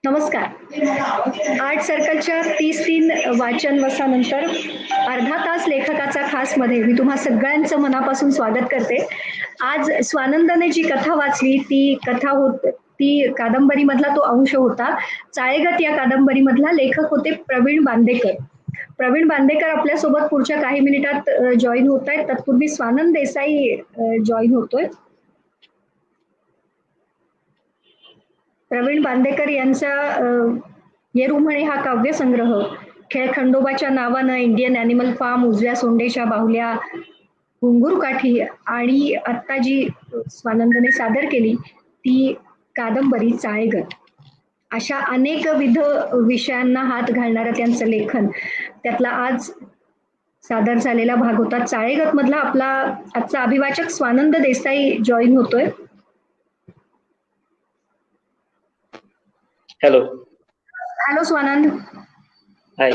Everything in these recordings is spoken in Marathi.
नमस्कार. आर्ट सर्कलच्या 30 वाचन वसानंतर अर्धा तास लेखकाचा खास मध्ये मी तुम्हा सगळ्यांचं मनापासून स्वागत करते. आज स्वानंदने जी कथा वाचली ती कादंबरीमधला तो अंश होता. चाळेगत या कादंबरीमधला लेखक होते प्रवीण बांदेकर. प्रवीण बांदेकर आपल्यासोबत पुढच्या काही मिनिटात जॉईन होत आहेत. तत्पूर्वी स्वानंद देसाई जॉईन होतोय. प्रवीण बांदेकर यांचा येरू म्हणे हा काव्यसंग्रह खेळ खंडोबाच्या नावानं, इंडियन ॲनिमल फार्म, उजव्या सोंडेच्या बाहुल्या, घुंगूर काठी आणि आत्ता जी स्वानंदने सादर केली ती कादंबरी चाळेगत, अशा अनेकविध विषयांना हात घालणारं त्यांचं लेखन, त्यातला आज सादर झालेला भाग होता. चाळेगत मधला आपला आजचा अभिवाचक स्वानंद देसाई जॉईन होतोय. हॅलो. हॅलो स्वानंद. हाय.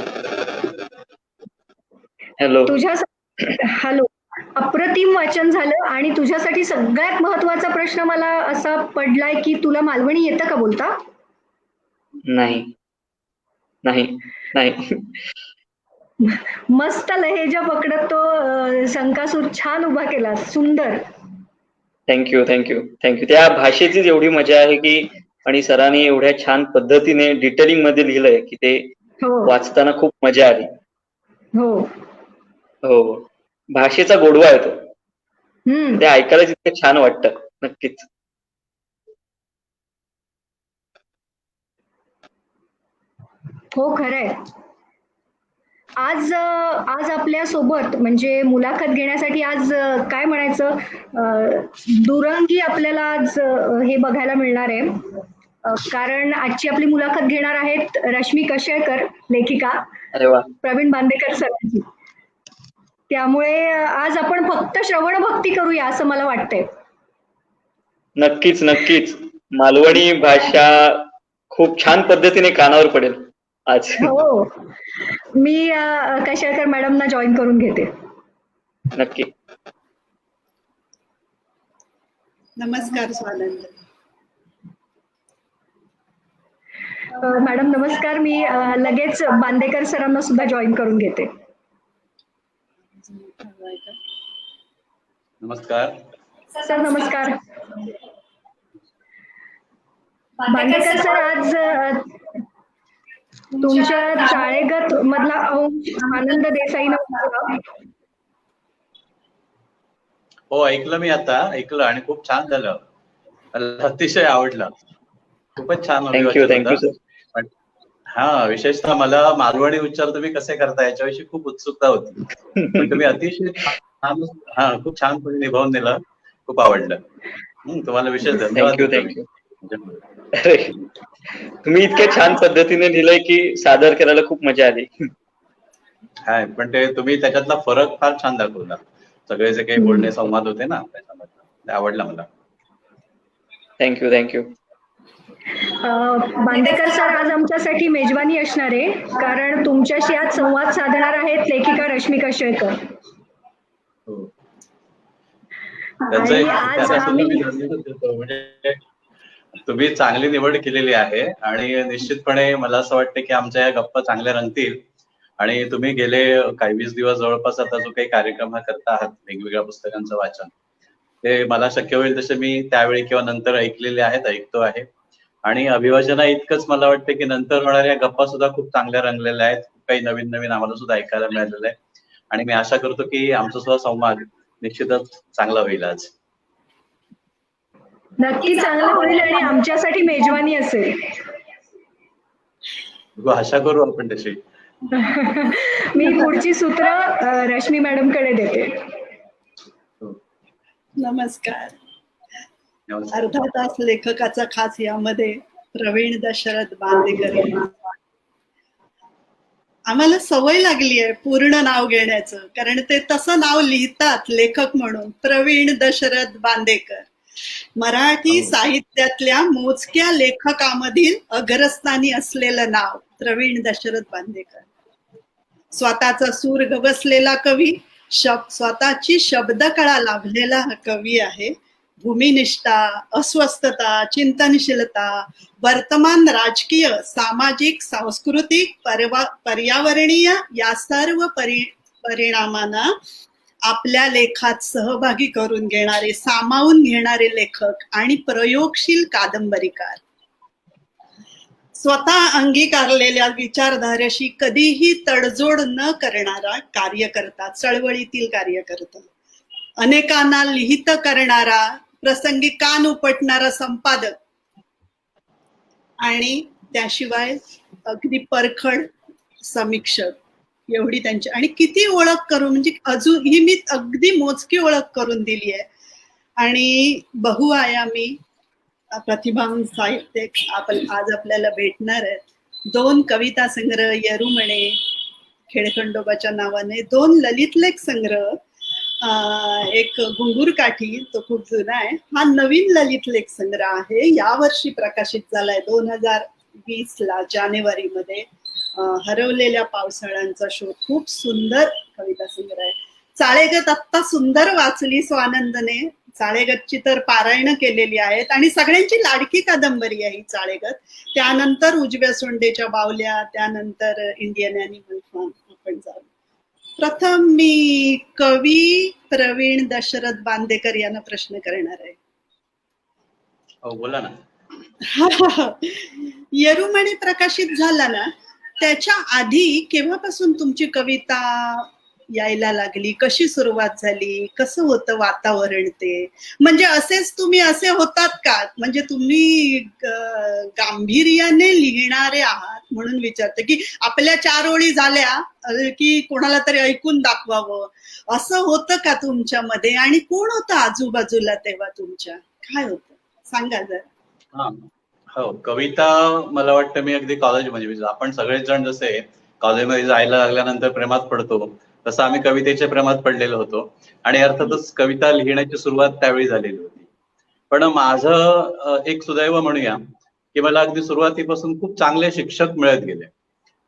हॅलो. हॅलो. अप्रतिम वाचन झालं आणि तुझ्यासाठी सगळ्यात महत्वाचा प्रश्न मला असा पडलाय की तुला मालवणी येतं का बोलता? नाही नाही नाही. मस्त लहेजा पकडत तो शंकासूर छान उभा केला. सुंदर. Thank you thank you thank you. त्या भाषेचीच एवढी मजा आहे की, आणि सरांनी एवढ्या छान पद्धतीने डिटेलिंग मध्ये लिहिलंय की ते वाचताना खूप मजा आली. हो हो. भाषेचा गोडवा आहे तो. ते ऐकायला जितकं छान वाटतं. नक्कीच. हो खरंय. आज आपल्या सोबत म्हणजे मुलाखत घेण्यासाठी आज काय म्हणायचं, दुरंगी आपल्याला आज हे बघायला मिळणार आहे. कारण आजची आपली मुलाखत घेणार आहेत रश्मी कशेळकर, लेखिका. अरे वा. प्रवीण बांदेकर सरांची. त्यामुळे आज आपण फक्त श्रवण भक्ती करूया असं मला वाटतंय. नक्कीच नक्कीच. मालवणी भाषा खूप छान पद्धतीने कानावर पडेल आज. हो. मी कशेळकर मॅडमना जॉईन करून घेते. नक्की. नमस्कार स्वानंद मॅडम. नमस्कार. मी लगेच बांदेकर सरांना सुद्धा जॉईन करून घेते. नमस्कार सर. नमस्कार. बांदेकर सर, आज तुमच्या चाळेगत मधला अंश आनंद देसाईनं. हो, ऐकलं. मी आता ऐकलं आणि खूप छान झालं. मला अतिशय आवडलं. खूपच छान. Thank you thank you sir. हा, विशेषतः मला मालवणी उच्चार तुम्ही कसे करता याच्याविषयी खूप उत्सुकता होती. पण तुम्ही अतिशय खूप छानपणे निभावून दिलं. खूप आवडलं. तुम्हाला विशेष धन्यवाद. थँक्यू. अरे, तुम्ही इतक्या छान पद्धतीने लिहिलंय की सादर करायला खूप मजा आली. हाय, पण ते तुम्ही त्याच्यातला फरक फार छान दाखवला. सगळे जे काही बोलणे संवाद होते ना त्याच्यामध्ये, ते आवडला मला. Thank you thank you. बांदेकर सर, आज आमच्यासाठी मेजवानी असणार आहे कारण तुमच्याशी आज संवाद साधणार आहेत लेखिका रश्मी कशेळकर. म्हणजे तुम्ही चांगली निवड केलेली आहे आणि निश्चितपणे मला असं वाटतं की आमच्या या गप्पा चांगल्या रंगतील. आणि तुम्ही गेले काही 20 दिवस जवळपास आता जो काही कार्यक्रम करता आहात वेगवेगळ्या पुस्तकांचं वाचन, ते मला शक्य होईल तसे मी त्यावेळी किंवा नंतर ऐकलेले आहेत, ऐकतो आहे. आणि अभिवाचना इतकंच मला वाटतं की नंतर होणाऱ्या गप्पा सुद्धा खूप चांगल्या रंगलेल्या आहेत. खूप काही नवीन नवीन आम्हाला सुद्धा ऐकायला मिळालेलं आहे. आणि मी आशा करतो की आमचा सुद्धा संवाद निश्चितच चांगला होईल आज. नक्की चांगलं होईल आणि आमच्यासाठी मेजवानी असेल. आशा करू आपण तशी. मी पुढची सूत्र रश्मी मॅडम कडे देते. नमस्कार. अर्धा तास लेखकाचा खास यामध्ये प्रवीण दशरथ बांदेकर. आम्हाला सवय लागली आहे पूर्ण नाव घेण्याचं, कारण ते तसं नाव लिहितात लेखक म्हणून, प्रवीण दशरथ बांदेकर. मराठी साहित्यातल्या मोजक्या लेखकामधील अग्रस्थानी असलेलं नाव प्रवीण दशरथ बांदेकर. स्वतःचा सूर गवसलेला कवी, स्वतःची शब्दकळा लाभलेला हा कवी आहे. भूमिनिष्ठा, अस्वस्थता, चिंतनशीलता, वर्तमान राजकीय, सामाजिक, सांस्कृतिक, पर्यावरणीय या सर्व परिणामांना आपल्या लेखात सहभागी करून घेणारे, सामावून घेणारे लेखक आणि प्रयोगशील कादंबरीकार. स्वतः अंगीकारलेल्या विचारधारेशी कधीही तडजोड न करणारा कार्यकर्ता, चळवळीतील कार्यकर्ता, अनेकांना लिहित करणारा, प्रसंगी कान उपटणारा संपादक आणि त्याशिवाय अगदी परखड समीक्षक. एवढी त्यांची, आणि किती ओळख करून, म्हणजे अजून ही मी अगदी मोजकी ओळख करून दिली आहे. आणि बहुआयामी प्रतिभावान साहित्यिक आज आपल्याला भेटणार आहेत. 2 कविता संग्रह येरुमणे खेळखंडोबाच्या नावाने, 2 ललित लेख संग्रह, एक घुंगुरकाठी, तो खूप जुना आहे. हा नवीन ललित लेख संग्रह आहे, यावर्षी प्रकाशित झालाय 2020 ला जानेवारीमध्ये. हरवलेल्या पावसाळ्यांचा शोध, खूप सुंदर कविता संग्रह आहे. चाळेगत आत्ता सुंदर वाचली स्वानंदने, चाळेगतची तर पारायण केलेली आहेत आणि सगळ्यांची लाडकी कादंबरी आहे ही चाळेगत. त्यानंतर उजव्या सोंडेच्या बावल्या, त्यानंतर इंडियन ॲनिमल फार्म आपण जाऊ. प्रथम मी कवी प्रवीण दशरथ बांदेकर यांना प्रश्न करणार आहे. बोला ना. येरुमणे प्रकाशित झाला ना, त्याच्या आधी केव्हापासून तुमची कविता यायला लागली? कशी सुरुवात झाली? कसं होतं वातावरण ते? म्हणजे असेच तुम्ही असे होतात का? म्हणजे तुम्ही गांभीर्याने लिहिणारे आहात म्हणून विचारते की आपल्या 4 ओळी झाल्या की कोणाला तरी ऐकून दाखवावं, असं होतं का तुमच्यामध्ये? आणि कोण होतं आजूबाजूला तेव्हा तुमच्या? काय होतं सांगा जरा. हो, कविता मला वाटतं मी अगदी कॉलेजमध्ये, आपण सगळेच जण जसे कॉलेजमध्ये जायला लागल्यानंतर प्रेमात पडतो, तसं आम्ही कवितेच्या प्रेमात पडलेलो होतो. आणि अर्थातच कविता लिहिण्याची सुरुवात त्यावेळी झालेली होती. पण माझं एक सुदैव म्हणूया की मला अगदी सुरुवातीपासून खूप चांगले शिक्षक मिळत गेले.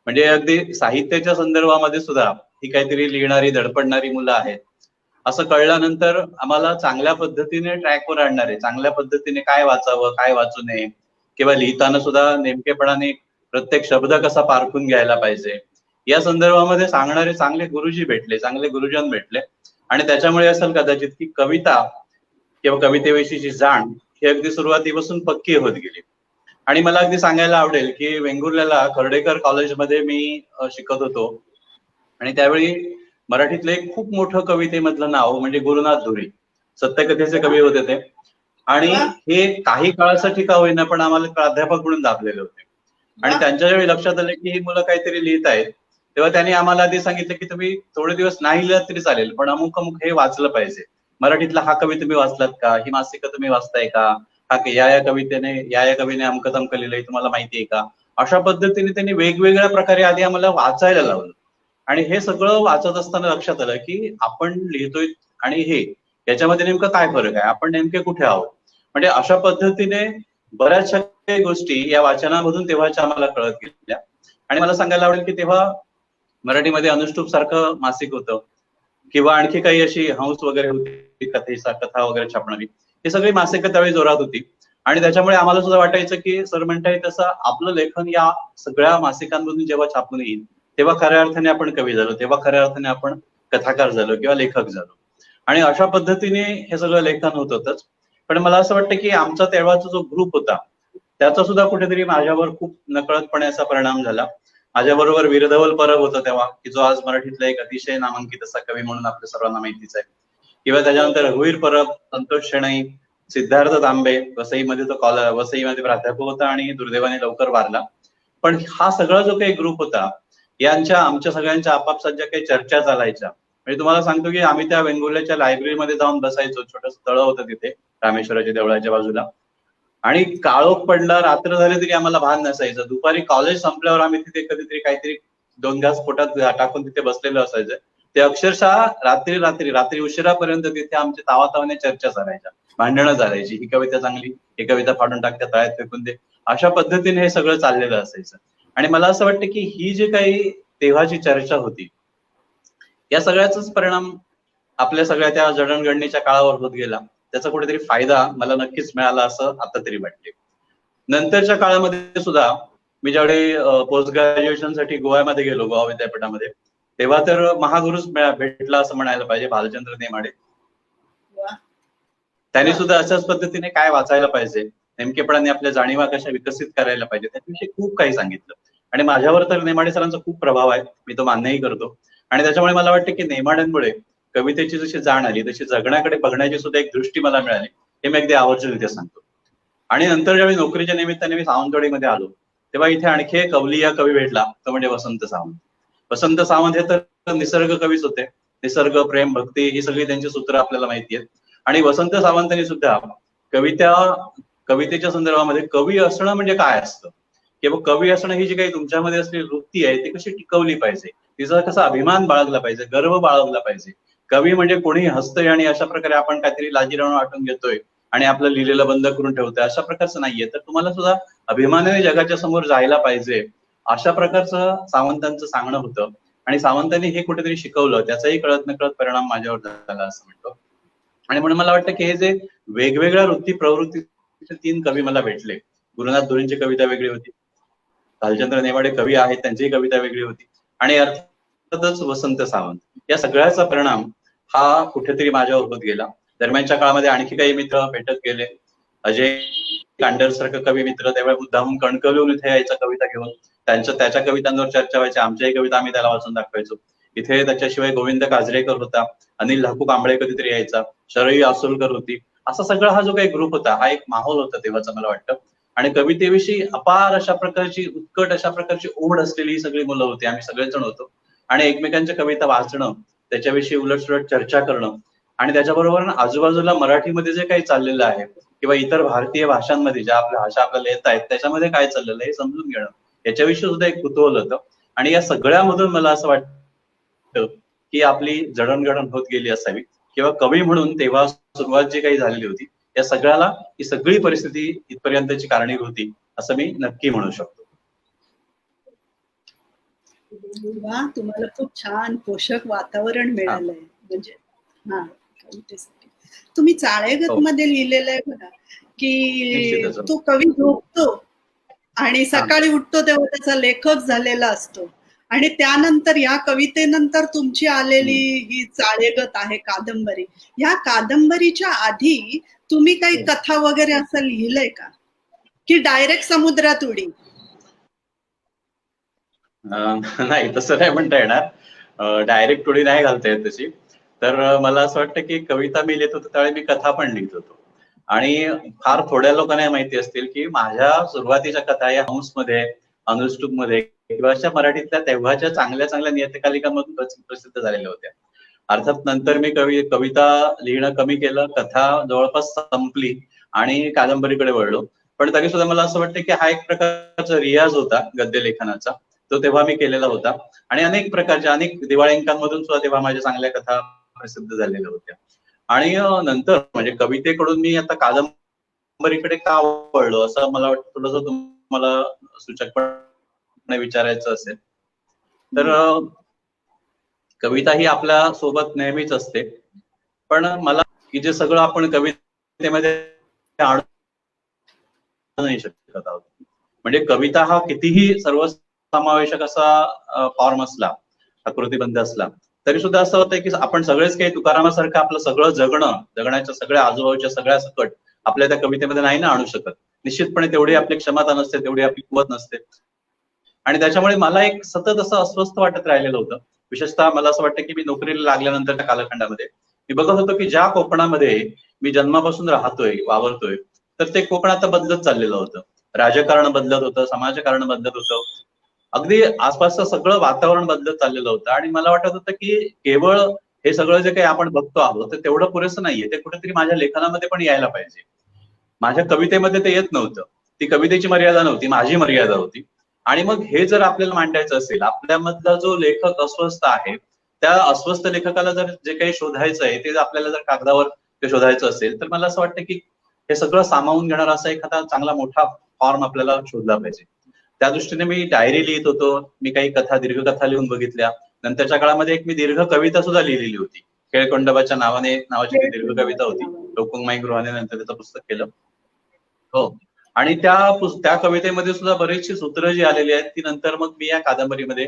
म्हणजे अगदी साहित्याच्या संदर्भामध्ये सुद्धा ही काहीतरी लिहिणारी, धडपडणारी मुलं आहेत असं कळल्यानंतर आम्हाला चांगल्या पद्धतीने ट्रॅकवर आणणारे, चांगल्या पद्धतीने काय वाचावं, काय वाचू नये, किंवा लिहिताना सुद्धा नेमकेपणाने प्रत्येक शब्द कसा पारखून घ्यायला पाहिजे, या संदर्भामध्ये सांगणारे चांगले गुरुजी भेटले, चांगले गुरुजन भेटले. आणि त्याच्यामुळे असेल कदाचित की कविता किंवा कवितेविषयीची जाण ही अगदी सुरुवातीपासून पक्की होत गेली. आणि मला अगदी सांगायला आवडेल की वेंगुर्ल्याला खर्डेकर कॉलेजमध्ये मी शिकत होतो आणि त्यावेळी मराठीतलं एक खूप मोठं कवितेमधलं नाव म्हणजे गुरुनाथ धुरी, सत्यकथेचे कवी होते ते. आणि हे काही काळासाठी का होईना पण आम्हाला प्राध्यापक म्हणून दाखलेले होते. आणि त्यांच्या ज्यावेळी लक्षात आलं की ही मुलं काहीतरी लिहित आहेत, तेव्हा त्यांनी आम्हाला आधी सांगितलं की तुम्ही थोडे दिवस नाही लिहिलं तरी चालेल, पण अमुक अमुक हे वाचलं पाहिजे. मराठीतला हा कवी तुम्ही वाचलात का? ही मासिकं तुम्ही वाचताय का? या कवितेने या कवीने अमकं तमकं लिहिलंय, तुम्हाला माहितीये का? अशा पद्धतीने त्यांनी वेगवेगळ्या प्रकारे आधी आम्हाला वाचायला लावलं. आणि हे सगळं वाचत असताना लक्षात आलं की आपण लिहितोय आणि हे याच्यामध्ये नेमकं काय फरक आहे, आपण नेमके कुठे आहोत. म्हणजे अशा पद्धतीने बऱ्याचशा काही गोष्टी या वाचनामधून तेव्हाच्या आम्हाला कळत गेल्या. आणि मला सांगायला आवडेल की तेव्हा मराठीमध्ये अनुष्टुप सारखं मासिक होतं किंवा आणखी काही अशी हंस वगैरे होती, कथा वगैरे छापणारी, ही सगळी मासिकं त्यावेळी जोरात होती. आणि त्याच्यामुळे आम्हाला सुद्धा वाटायचं की सर म्हणताय तसं आपलं लेखन या सगळ्या मासिकांमधून जेव्हा छापून येईल तेव्हा खऱ्या अर्थाने आपण कवी झालो, तेव्हा खऱ्या अर्थाने आपण कथाकार झालो किंवा लेखक झालो. आणि अशा पद्धतीने हे सगळं लेखन होत होतच. पण मला असं वाटतं की आमचा तेव्हाचा जो ग्रुप होता त्याचा सुद्धा कुठेतरी माझ्यावर खूप नकळतपणे असा परिणाम झाला. माझ्याबरोबर वीरधवल परब होता तेव्हा, की जो आज मराठीतला एक अतिशय नामांकित असा कवी म्हणून आपल्या सर्वांना माहितीच आहे. किंवा त्याच्यानंतर रघुवीर परब, संतोष शेणई, सिद्धार्थ तांबे, वसईमध्ये तो वसईमध्ये प्राध्यापक होता आणि दुर्दैवाने लवकर वारला. पण हा सगळा जो काही ग्रुप होता आमच्या सगळ्यांच्या आपापसात ज्या काही चर्चा चालायच्या, म्हणजे तुम्हाला सांगतो की आम्ही त्या वेंगुर्ल्याच्या लायब्ररीमध्ये जाऊन बसायचो. छोटंसं तळं होतं तिथे रामेश्वराच्या देवळाच्या बाजूला. आणि काळोख पडला, रात्र झाली तरी आम्हाला भान नसायचं. दुपारी कॉलेज संपल्यावर आम्ही तिथे कधीतरी काहीतरी 2 घास पोटात टाकून तिथे बसलेलं असायचं. ते अक्षरशः रात्री उशिरापर्यंत तिथे आमच्या तावातावाने चर्चा चालायच्या, भांडणं चालायची. ही कविता चांगली, ही कविता फाडून टाकत्या, तळ्यात फेकून दे, अशा पद्धतीने हे सगळं चाललेलं असायचं. आणि मला असं वाटतं की ही जी काही तेव्हाची चर्चा होती या सगळ्याचाच परिणाम आपल्या सगळ्या त्या जडणघडणीच्या काळावर होत गेला. त्याचा कुठेतरी फायदा मला नक्कीच मिळाला असं आता तरी वाटते. नंतरच्या काळामध्ये सुद्धा मी ज्यावेळी पोस्ट ग्रॅज्युएशनसाठी गोव्यामध्ये गेलो, गोवा विद्यापीठामध्ये, तेव्हा तर महागुरुच भेटला असं म्हणायला पाहिजे, भालचंद्र नेमाडे. त्यांनी सुद्धा अशाच पद्धतीने काय वाचायला पाहिजे, नेमकेपणाने आपल्या जाणीवा कशा विकसित करायला पाहिजे त्याच्याविषयी खूप काही सांगितलं. आणि माझ्यावर तर नेमाडे सरांचा खूप प्रभाव आहे, मी तो मान्यही करतो. आणि त्याच्यामुळे मला वाटतं की नेमाड्यांमुळे कवितेची जशी जाण आली तशी जगण्याकडे बघण्याची सुद्धा एक दृष्टी मला मिळाली, हे मी अगदी आवर्जून इथे सांगतो. आणि नंतर ज्यावेळी नोकरीच्या निमित्ताने मी सावंतवाडीमध्ये आलो तेव्हा इथे आणखी एक अवलिया कवी भेटला, तो म्हणजे वसंत सावंत. वसंत सावंत हे तर निसर्ग कवीच होते. निसर्ग, प्रेम, भक्ती ही सगळी त्यांची सूत्र आपल्याला माहिती आहेत. आणि वसंत सावंतांनी सुद्धा कवितेच्या संदर्भामध्ये कवी असणं म्हणजे काय असतं किंवा कवी असणं ही जी काही तुमच्यामध्ये असलेली वृत्ती आहे ती कशी टिकवली पाहिजे, तिचा कसा अभिमान बाळगला पाहिजे, गर्व बाळगला पाहिजे. कवी म्हणजे कोणी हसतंय आणि अशा प्रकारे आपण काहीतरी लाजिरवाणं वाटून घेतोय आणि आपलं लिहिलेलं बंद करून ठेवतोय, अशा प्रकारचं नाहीये. तर तुम्हाला सुद्धा अभिमानाने जगाच्या समोर जायला पाहिजे, अशा प्रकारचं सावंतांचं सांगणं होतं. आणि सावंतांनी हे कुठेतरी शिकवलं, त्याचाही कळत नकळत परिणाम माझ्यावर झाला असं म्हणतो. आणि म्हणून मला वाटतं की हे जे वेगवेगळ्या वृत्ती प्रवृत्तीचे 3 कवी मला भेटले, गुरुनाथ धुरींची कविता वेगळी होती, भालचंद्र नेमाडे कवी आहेत त्यांचीही कविता वेगळी होती, आणि अर्थातच वसंत सावंत, या सगळ्याचा परिणाम हा कुठेतरी माझ्यावर होत गेला. दरम्यानच्या काळामध्ये आणखी काही मित्र भेटत गेले. अजय कांडर सारखं कवी मित्र त्यावेळी मुद्दामून कणकवलीहून इथे यायचा कविता घेऊन, त्याच्या कवितांवर चर्चा व्हायची, आमच्याही कविता आम्ही त्याला वाचून दाखवायचो. इथे त्याच्याशिवाय गोविंद काजरेकर होता, अनिल ढाकू कांबळे कधीतरी यायचा, शरयू आसोलकर होती. असा सगळा हा जो काही ग्रुप होता, हा एक माहोल होता तेव्हाचा मला वाटतं. आणि कवितेविषयी अपार अशा प्रकारची, उत्कट अशा प्रकारची ओढ असलेली ही सगळी मुलं होती, आम्ही सगळेजण होतो. आणि एकमेकांच्या कविता वाचणं, त्याच्याविषयी उलटसुलट चर्चा करणं, आणि त्याच्याबरोबर आजूबाजूला मराठीमध्ये जे काही चाललेलं आहे किंवा इतर भारतीय भाषांमध्ये ज्या आपल्या भाषा आपल्याला येत आहेत त्याच्यामध्ये काय चाललेलं आहे हे समजून घेणं, याच्याविषयी सुद्धा एक कुतूहल होतं. आणि या सगळ्यामधून मला असं वाटतं की आपली जडणघडण होत गेली असावी, किंवा कवी म्हणून तेव्हा सुरुवात जी काही झालेली होती या सगळ्याला ही सगळी परिस्थिती इथपर्यंतची कारणीभूत होती असं मी नक्की म्हणू शकतो. वा, तुम्हाला खूप छान पोषक वातावरण मिळालंय. म्हणजे हा, कवितेसाठी तुम्ही चाळेगत मध्ये लिहिलेलं आहे बघा की तो कवी झोपतो आणि सकाळी उठतो तेव्हा त्याचा लेखक झालेला असतो, आणि त्यानंतर या कवितेनंतर तुमची आलेली ही चाळेगत आहे कादंबरी. या कादंबरीच्या आधी तुम्ही काही कथा वगैरे असं लिहिलंय का, की डायरेक्ट समुद्रात उडी? नाही, तसं नाही म्हणता येणार, डायरेक्ट उडी नाही घालता येत तशी. तर मला असं वाटतं की कविता मी लिहित होतो त्यावेळी मी कथा पण लिहित होतो. आणि फार थोड्या लोकांना माहिती असतील की माझ्या सुरुवातीच्या कथा या हंसमध्ये, अनुष्टुपमध्ये किंवा अशा मराठीतल्या तेव्हाच्या चांगल्या चांगल्या नियतकालिकांमधून प्रसिद्ध झालेल्या होत्या. अर्थात नंतर मी कविता लिहिणं कमी केलं, कथा जवळपास संपली आणि कादंबरीकडे वळलो. पण तरी सुद्धा मला असं वाटतं की हा एक प्रकारचा रियाज होता गद्य लेखनाचा, तो तेव्हा मी केलेला होता. आणि अनेक प्रकारच्या, अनेक दिवाळी-अंकांमधून सुद्धा तेव्हा माझ्या चांगल्या कथा प्रसिद्ध झालेल्या होत्या. आणि नंतर म्हणजे कवितेकडून मी आता कादंबरीकडे का वळलो असं मला वाटतं थोडंसं तुम्हाला सूचकपणे विचारायचं असेल तर, कविता ही आपल्या सोबत नेहमीच असते, पण मला की जे सगळं आपण कवितेमध्ये आणू नाही शकत आहोत. म्हणजे कविता हा कितीही सर्वसमावेशक असा फॉर्म असला, आकृतीबंध असला, तरी सुद्धा असं होतंय की आपण सगळेच काही तुकारामासारखं आपलं सगळं जगण्याच्या सगळ्या आजूबाजूच्या सगळ्या सकट आपल्या त्या कवितेमध्ये नाही ना आणू शकत. निश्चितपणे तेवढी आपली क्षमता नसते, तेवढी आपली कुवत नसते. आणि त्याच्यामुळे मला एक सतत असं अस्वस्थ वाटत राहिलेलं होतं. विशेषतः मला असं वाटतं की मी नोकरीला लागल्यानंतरच्या कालखंडामध्ये मी बघत होतो की ज्या कोकणामध्ये मी जन्मापासून राहतोय, वावरतोय, तर ते कोकण आता बदलत चाललेलं होतं. राजकारण बदलत होतं, समाजकारण बदलत होतं, अगदी आसपासचं सगळं वातावरण बदलत चाललेलं होतं. आणि मला वाटत होतं की केवळ हे सगळं जे काही आपण बघतो आहोत ते तेवढं पुरेसं नाहीये, ते कुठेतरी माझ्या लेखनामध्ये पण यायला पाहिजे. माझ्या कवितेमध्ये ते येत नव्हतं. ती कवितेची मर्यादा नव्हती, माझी मर्यादा होती. आणि मग हे जर आपल्याला मांडायचं असेल, आपल्यामधला जो लेखक अस्वस्थ आहे, त्या अस्वस्थ लेखकाला जर जे काही शोधायचं आहे ते आपल्याला जर कागदावर ते शोधायचं असेल, तर मला असं वाटतं की हे सगळं सामावून घेणारा असा एखादा चांगला मोठा फॉर्म आपल्याला शोधला पाहिजे. त्या दृष्टीने मी डायरी लिहित होतो, मी काही कथा, दीर्घकथा लिहून बघितल्या. नंतरच्या काळामध्ये एक मी दीर्घ कविता सुद्धा लिहिलेली होती, खेळखंडोबाच्या नावाची ती दीर्घ कविता होती. लोकमाई गृहाने नंतर त्याचं पुस्तक केलं. हो, आणि त्या कवितेमध्ये सुद्धा बरीचशी सूत्र जी आलेली आहेत ती नंतर मग मी या कादंबरीमध्ये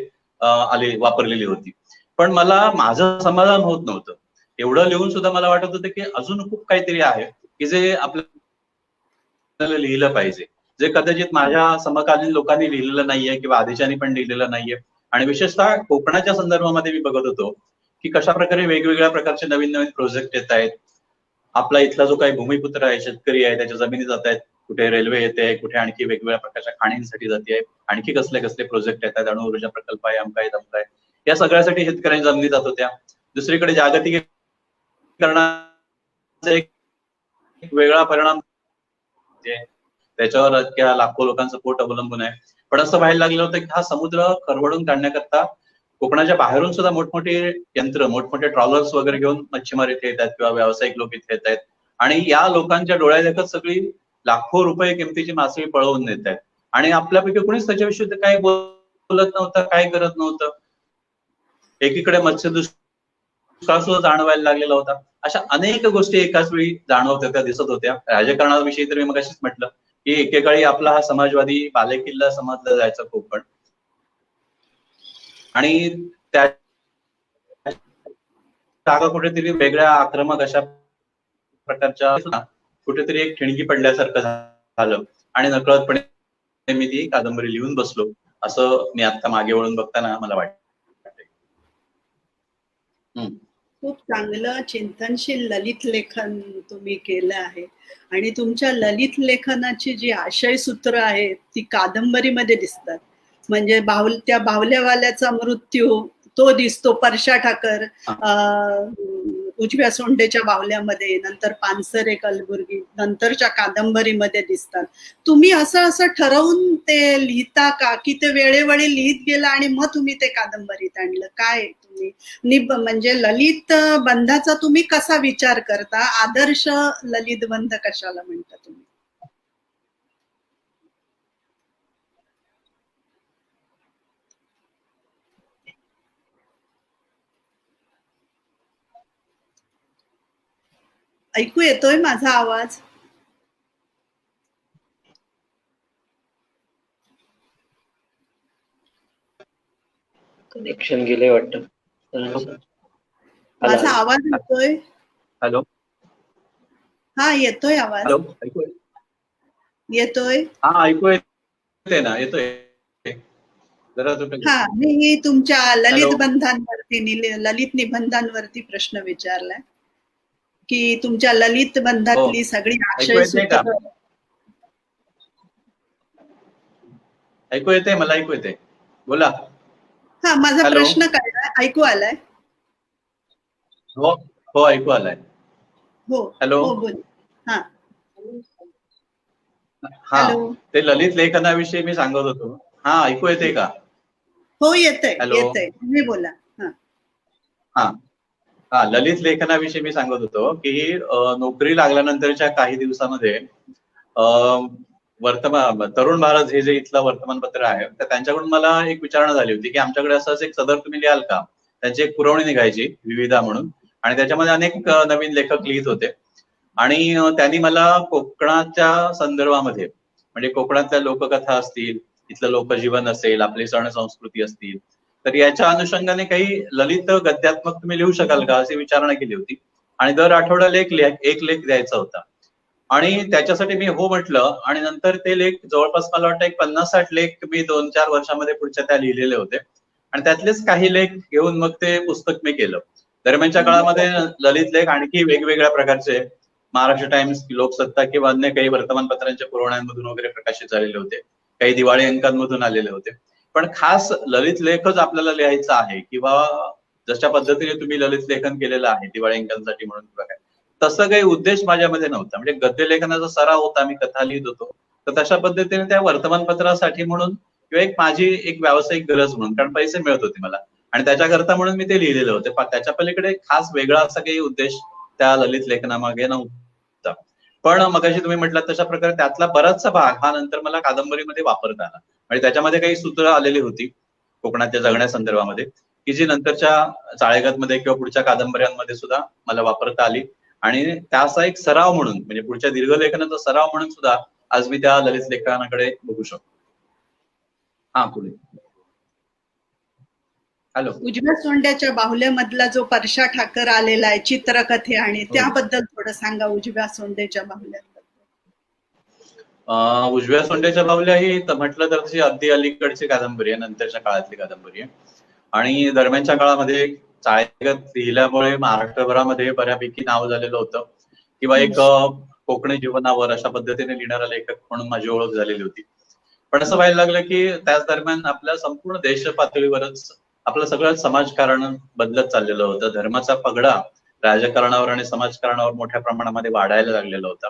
वापरलेली होती. पण मला माझं समाधान होत नव्हतं. एवढं लिहून सुद्धा मला वाटत होतं की अजून खूप काहीतरी आहे की जे आपल्याला लिहिलं पाहिजे, जे कदाचित माझ्या समकालीन लोकांनी लिहिलेलं नाहीये किंवा आधीच्यांनी पण लिहिलेलं नाहीये. आणि विशेषतः कोकणाच्या संदर्भामध्ये मी बघत होतो की कशा प्रकारे वेगवेगळ्या प्रकारचे नवीन नवीन प्रोजेक्ट येत आहेत. आपला इथला जो काही भूमिपुत्र आहे, शेतकरी आहे, त्याच्या जमिनी जात आहेत, कुठे रेल्वे येते, कुठे आणखी वेगवेगळ्या प्रकारच्या खाणींसाठी जाते, आणखी कसले कसले प्रोजेक्ट येतात, अणु ऊर्जा प्रकल्प आहे, अमका आहे, तमका आहे, या सगळ्यासाठी शेतकऱ्यांच्या जमिनी जात होत्या. दुसरीकडे जागतिकीकरणाचा एक वेगळा परिणाम, त्याच्यावर अख्ख्या लाखो लोकांचं पोट अवलंबून आहे. पण असं व्हायला लागलं होतं की हा समुद्र खरवडून काढण्याकरता कोकणाच्या बाहेरून सुद्धा मोठमोठे यंत्र, मोठमोठे ट्रॉलर्स वगैरे घेऊन मच्छीमार इथे येतात किंवा व्यावसायिक लोक इथे येत आहेत आणि या लोकांच्या डोळ्यादेखत सगळी लाखो रुपये किमतीची मासळी पळवून नेत आहेत आणि आपल्यापैकी कोणीच त्याच्याविषयी काही बोलत नव्हतं, काय करत नव्हतं. एकीकडे मत्स्यदुष्काळ सुद्धा जाणवायला लागलेला होता. अशा अनेक गोष्टी एकाच वेळी जाणवत होत्या, दिसत होत्या. राजकारणाविषयी तर मी मगाशीच म्हटलं की एकेकाळी आपला हा समाजवादी बालेकिल्ला समजला जायचा कोकण, आणि त्या जागा कुठेतरी वेगळ्या आक्रमक अशा प्रकारच्या कुठेतरी एक ठिणगी पडल्यासारखं झालं आणि नकळतपणे मी ती कादंबरी लिहून बसलो, असं मी आता मागे वळून बघताना मला वाटतं. खूप चांगलं चिंतनशील ललित लेखन तुम्ही केलं आहे आणि तुमच्या ललित लेखनाची जी आशयसूत्र आहेत ती कादंबरीमध्ये दिसतात. म्हणजे त्या बावल्यावाल्याचा मृत्यू तो दिसतो परशा ठाकर उजव्या सोंडेच्या बावल्यामध्ये, नंतर पानसरे कलबुर्गी नंतरच्या कादंबरीमध्ये दिसतात. तुम्ही असं ठरवून ते लिहिता का की ते वेळेवेळी लिहित गेला आणि मग तुम्ही ते कादंबरीत आणलं? काय तुम्ही म्हणजे ललित बंधाचा तुम्ही कसा विचार करता? आदर्श ललित बंध कशाला म्हणता तुम्ही? ऐकू येतोय माझा आवाज? कनेक्शन गेले वाटतं. माझा आवाज येतोय? हॅलो, हा येतोय आवाज. हॅलो, ऐकू येतोय? हा ऐकू येते ना, येतोय जरा. हा, मी तुमच्या ललित बंधांवरती ललित निबंधांवरती प्रश्न विचारलाय की तुमच्या ललित बंधातली सगळी आशयसूत्र. ऐकू येते? मला ऐकू येते, बोला. हा, माझा प्रश्न काय ऐकू आलाय? हो हो, ऐकू आलाय. हो हॅलो, हो, बोल. हा हा, ते ललित लेखनाविषयी मी सांगत होतो. हा, ऐकू येते का? हो, येतंय येतंय, तुम्ही बोला. हा हा, ललित लेखनाविषयी मी सांगत होतो की नोकरी लागल्यानंतरच्या काही दिवसामध्ये तरुण भारत हे जे इथलं वर्तमानपत्र आहे, तर त्यांच्याकडून मला एक विचारणा झाली होती की आमच्याकडे असं एक सदर तुम्ही लिहाल का? त्यांची एक पुरवणी निघायची विविधा म्हणून, आणि त्याच्यामध्ये अनेक नवीन लेखक लिहित होते. आणि त्यांनी मला कोकणाच्या संदर्भामध्ये, म्हणजे कोकणातल्या लोककथा असतील, इथलं लोकजीवन असेल, आपली सण संस्कृती असतील, तर याच्या अनुषंगाने काही ललित गद्यात्मक तुम्ही लिहू शकाल का, अशी विचारणा केली होती. आणि दर आठवड्याला एक लेख द्यायचा होता. आणि त्याच्यासाठी मी हो म्हटलं, आणि नंतर ते लेख जवळपास मला वाटतं एक 50-60 लेख मी 2-4 वर्षामध्ये पुढच्या त्या लिहिलेले होते. आणि त्यातलेच काही लेख घेऊन मग ते पुस्तक मी केलं. दरम्यानच्या काळामध्ये ललित लेख आणखी वेगवेगळ्या प्रकारचे महाराष्ट्र टाइम्स, लोकसत्ता किंवा अन्य काही वर्तमानपत्रांच्या पुरवण्यांमधून वगैरे प्रकाशित झालेले होते. काही दिवाळी अंकांमधून आलेले होते. पण खास ललित लेखच आपल्याला लिहायचा आहे किंवा जशा पद्धतीने तुम्ही ललित लेखन केलेलं आहे दिवाळी अंकांसाठी म्हणून किंवा काय, तसं काही उद्देश माझ्यामध्ये नव्हता. म्हणजे गद्य लेखनाचा सराव होता, मी कथा लिहित होतो, तर तशा पद्धतीने त्या वर्तमानपत्रासाठी म्हणून किंवा माझी एक व्यावसायिक गरज म्हणून, कारण पैसे मिळत होते मला आणि त्याच्याकरता म्हणून मी ते लिहिलेले होते. त्याच्या पलीकडे खास वेगळा असा काही उद्देश त्या ललित लेखनामागे नव्हता. पण मगाशी तुम्ही म्हटलं तशा प्रकारे त्यातला बराचसा भाग हा नंतर मला कादंबरीमध्ये वापरता आला. म्हणजे त्याच्यामध्ये काही सूत्र आलेली होती कोकणाच्या जगण्यासंदर्भामध्ये, की जी नंतरच्या चाळेगतमध्ये किंवा पुढच्या कादंबऱ्यांमध्ये सुद्धा मला वापरता आली. आणि त्याचा एक सराव म्हणून, म्हणजे पुढच्या दीर्घलेखनाचा सराव म्हणून सुद्धा आज मी त्या ललित लेखनाकडे बघू शकतो. हा, पुढे. हॅलो. उजव्या सोंड्याच्या बाहुल्यामधला जो परशा ठाकर आलेला आहे चित्रकथे, आणि त्याबद्दल थोडं सांगा. उजव्या सोंड्याच्या बाहुल्याबद्दल. उजव्या सोंड्याच्या बाहुल्या ही म्हटलं तर तशी अगदी अलीकडची कादंबरी आहे, नंतरच्या काळातली कादंबरी आहे. आणि दरम्यानच्या काळामध्ये चाळीगत लिहिल्यामुळे महाराष्ट्रभरामध्ये बऱ्यापैकी नाव झालेलं होतं, किंवा एक कोकणी जीवनावर अशा पद्धतीने लिहिणारा लेखक म्हणून माझी ओळख झालेली होती. पण असं व्हायला लागलं की त्याच दरम्यान आपल्या संपूर्ण देश पातळीवरच आपलं सगळं समाजकारण बदलत चाललेलं होतं. धर्माचा पगडा राजकारणावर आणि समाजकारणावर मोठ्या प्रमाणामध्ये वाढायला लागलेला होता.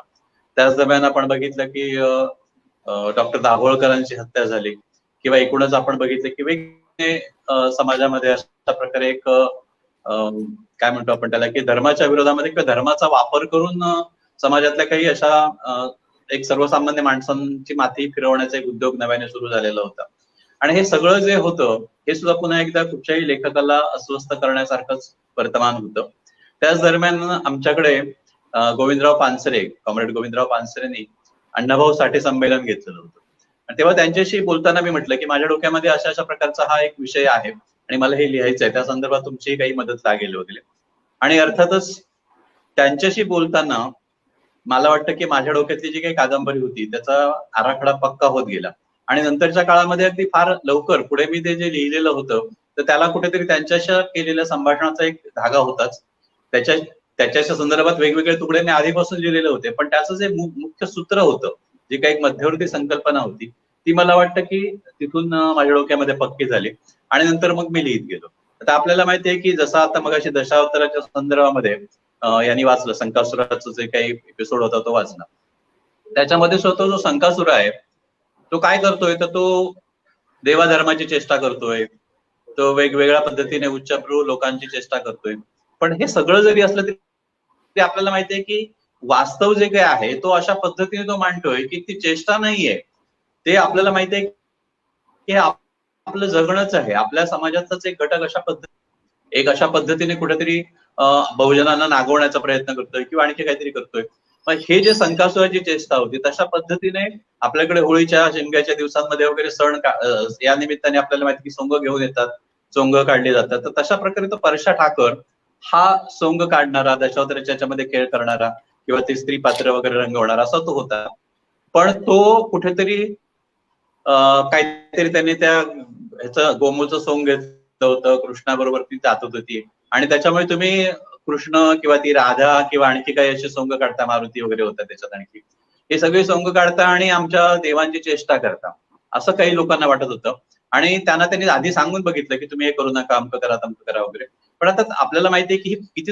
त्याच दरम्यान आपण बघितलं की डॉक्टर दाभोळकरांची हत्या झाली, किंवा एकूणच आपण बघितलं की वेगवेगळे समाजामध्ये अशा प्रकारे एक काय म्हणतो आपण त्याला, की धर्माच्या विरोधामध्ये किंवा धर्माचा वापर करून समाजातल्या काही अशा एक सर्वसामान्य माणसांची माती फिरवण्याचा एक उद्योग नव्याने सुरू झालेला होता. आणि हे सगळं जे होतं हे सुद्धा पुन्हा एकदा कुठच्याही लेखकाला अस्वस्थ करण्यासारखंच वर्तमान होतं. त्याच दरम्यान आमच्याकडे गोविंदराव पानसरे, कॉम्रेड गोविंदराव पानसरेंनी अण्णाभाऊ साठे संमेलन घेतलेलं होतं. आणि तेव्हा त्यांच्याशी बोलताना मी म्हटलं की माझ्या डोक्यामध्ये अशा अशा प्रकारचा हा एक विषय आहे आणि मला हे लिहायचं आहे, त्या संदर्भात तुमची काही मदत लागेल वगैरे. आणि अर्थातच त्यांच्याशी बोलताना मला वाटतं की माझ्या डोक्यातली जी काही कादंबरी होती त्याचा आराखडा पक्का होत गेला. आणि नंतरच्या काळामध्ये अगदी फार लवकर पुढे मी ते जे लिहिलेलं होतं तर त्याला कुठेतरी त्यांच्याशी केलेल्या संभाषणाचा एक धागा होताच. त्याच्या संदर्भात वेगवेगळे तुकडे मी आधीपासून लिहिलेले होते, पण त्याचं जे मुख्य सूत्र होतं, जी काही मध्यवर्ती संकल्पना होती, ती मला वाटतं की तिथून माझ्या डोक्यामध्ये पक्की झाली. आणि नंतर मग मी लिहित गेलो. आता आपल्याला माहिती आहे की जसं आता मगाशी दशावताराच्या संदर्भामध्ये यांनी वाचलं, संकासुराचं जे काही एपिसोड होता तो वाचला. त्याच्यामध्ये स्वतः जो संकासुर आहे तो काय करतोय, तर तो देवाधर्माची चेष्टा करतोय, तो वेगवेगळ्या पद्धतीने उच्चभ्रू लोकांची चेष्टा करतोय. पण हे सगळं जरी असलं तरी आपल्याला माहितीये की वास्तव जे काही आहे तो अशा पद्धतीने तो मांडतोय की ती चेष्टा नाहीये, ते आपल्याला माहितीये की आपलं जगणंच आहे. आपल्या समाजाचाच एक घटक अशा पद्धतीने कुठेतरी बहुजनांना नागवण्याचा प्रयत्न करतोय किंवा आणखी काहीतरी करतोय. मग हे जे संकासुराची चेष्टा होती तशा पद्धतीने आपल्याकडे होळीच्या शिमग्याच्या दिवसांमध्ये वगैरे सण या निमित्ताने आपल्याला माहिती की सोंग घेऊन येतात, सोंग काढली जातात. तर तशा प्रकारे तो परशा ठाकर हा सोंग काढणारा, दशावताराच्या याच्यामध्ये खेळ करणारा किंवा ते स्त्री पात्र वगैरे रंगवणारा असा तो होता. पण तो कुठेतरी काहीतरी त्यांनी त्या ह्याचं गोमूचं सोंग घेतलं होतं, कृष्णाबरोबर ती जात होती आणि त्याच्यामुळे तुम्ही कृष्ण किंवा ती राधा किंवा आणखी काही असे सोंग काढता, मारुती वगैरे होता त्याच्यात, आणखी हे सगळे सोंग काढता आणि आमच्या देवांची चेष्टा करता असं काही लोकांना वाटत होतं. आणि त्यांनी आधी सांगून बघितलं की तुम्ही हे करू नका, अमक करा तमक करा वगैरे. पण आता आपल्याला माहितीये की ही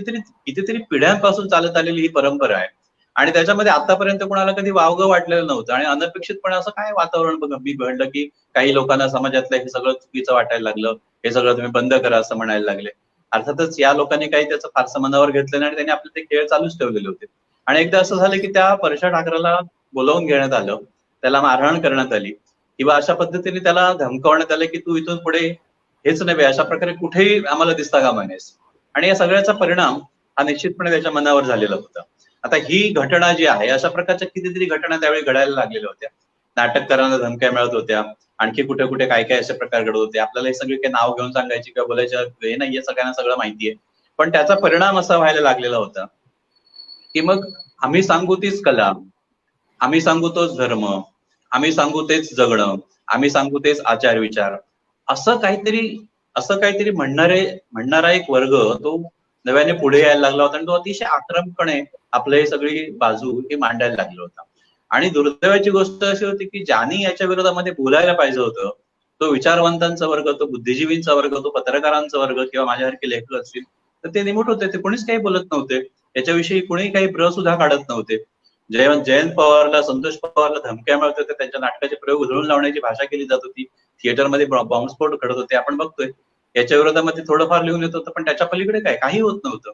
कितीतरी पिढ्यांपासून चालत आलेली ही परंपरा आहे आणि त्याच्यामध्ये आतापर्यंत कोणाला कधी वावगं वाटलेलं नव्हतं. आणि अनपेक्षितपणे असं काय वातावरण मी घडलं की काही लोकांना समाजातलं हे सगळं चुकीचं वाटायला लागलं, हे सगळं तुम्ही बंद करा असं म्हणायला लागले. अर्थातच या लोकांनी काही त्याचं फारसं मनावर घेतलं नाही आणि त्यांनी आपले ते खेळ चालूच ठेवलेले होते. आणि एकदा असं झालं की त्या परशा ठाकरेला बोलावून घेण्यात आलं, त्याला मारहाण करण्यात आली किंवा अशा पद्धतीने त्याला धमकावण्यात आलं की तू इथून पुढे हेच नव्हे अशा प्रकारे कुठेही आम्हाला दिसता कामा नयेस. आणि या सगळ्याचा परिणाम हा निश्चितपणे त्याच्या मनावर झालेला होता. आता ही घटना जी आहे, अशा प्रकारच्या कितीतरी घटना त्यावेळी घडायला लागलेल्या होत्या. नाटककारांना धमक्या मिळत होत्या, आणखी कुठे कुठे काय काय असे प्रकार घडत होते. आपल्याला हे सगळे काही नाव घेऊन सांगायची किंवा बोलायचं हे नाहीये, सगळ्यांना सगळं माहितीये. पण त्याचा परिणाम असा व्हायला लागलेला होता की मग आम्ही सांगू तीच कला, आम्ही सांगू तोच धर्म, आम्ही सांगू तेच जगणं, आम्ही सांगू तेच आचार विचार, असं काहीतरी म्हणणारा एक वर्ग तो नव्याने पुढे यायला लागला होता आणि तो अतिशय आक्रमकपणे आपलं हे सगळी बाजू हे मांडायला लागलं होता. आणि दुर्दैवाची गोष्ट अशी होती की ज्यांनी याच्या विरोधामध्ये बोलायला पाहिजे होतं तो विचारवंतांचा वर्ग, तो बुद्धिजीवींचा वर्ग, तो पत्रकारांचा वर्ग किंवा माझ्यासारखे लेखक असतील तर ते निमूट होते, ते कोणीच काही बोलत नव्हते. याच्याविषयी कोणी काही ब्र सुद्धा काढत नव्हते. जयंत पवारला, संतोष पवारला धमक्या मिळत होत्या, त्यांच्या नाटकाचे प्रयोग उधळून लावण्याची भाषा केली जात होती, थिएटरमध्ये बॉम्बस्फोट घडत होते. आपण बघतोय याच्या विरोधामध्ये थोडंफार लिहून येत होतं, पण त्याच्या पलीकडे काही होत नव्हतं.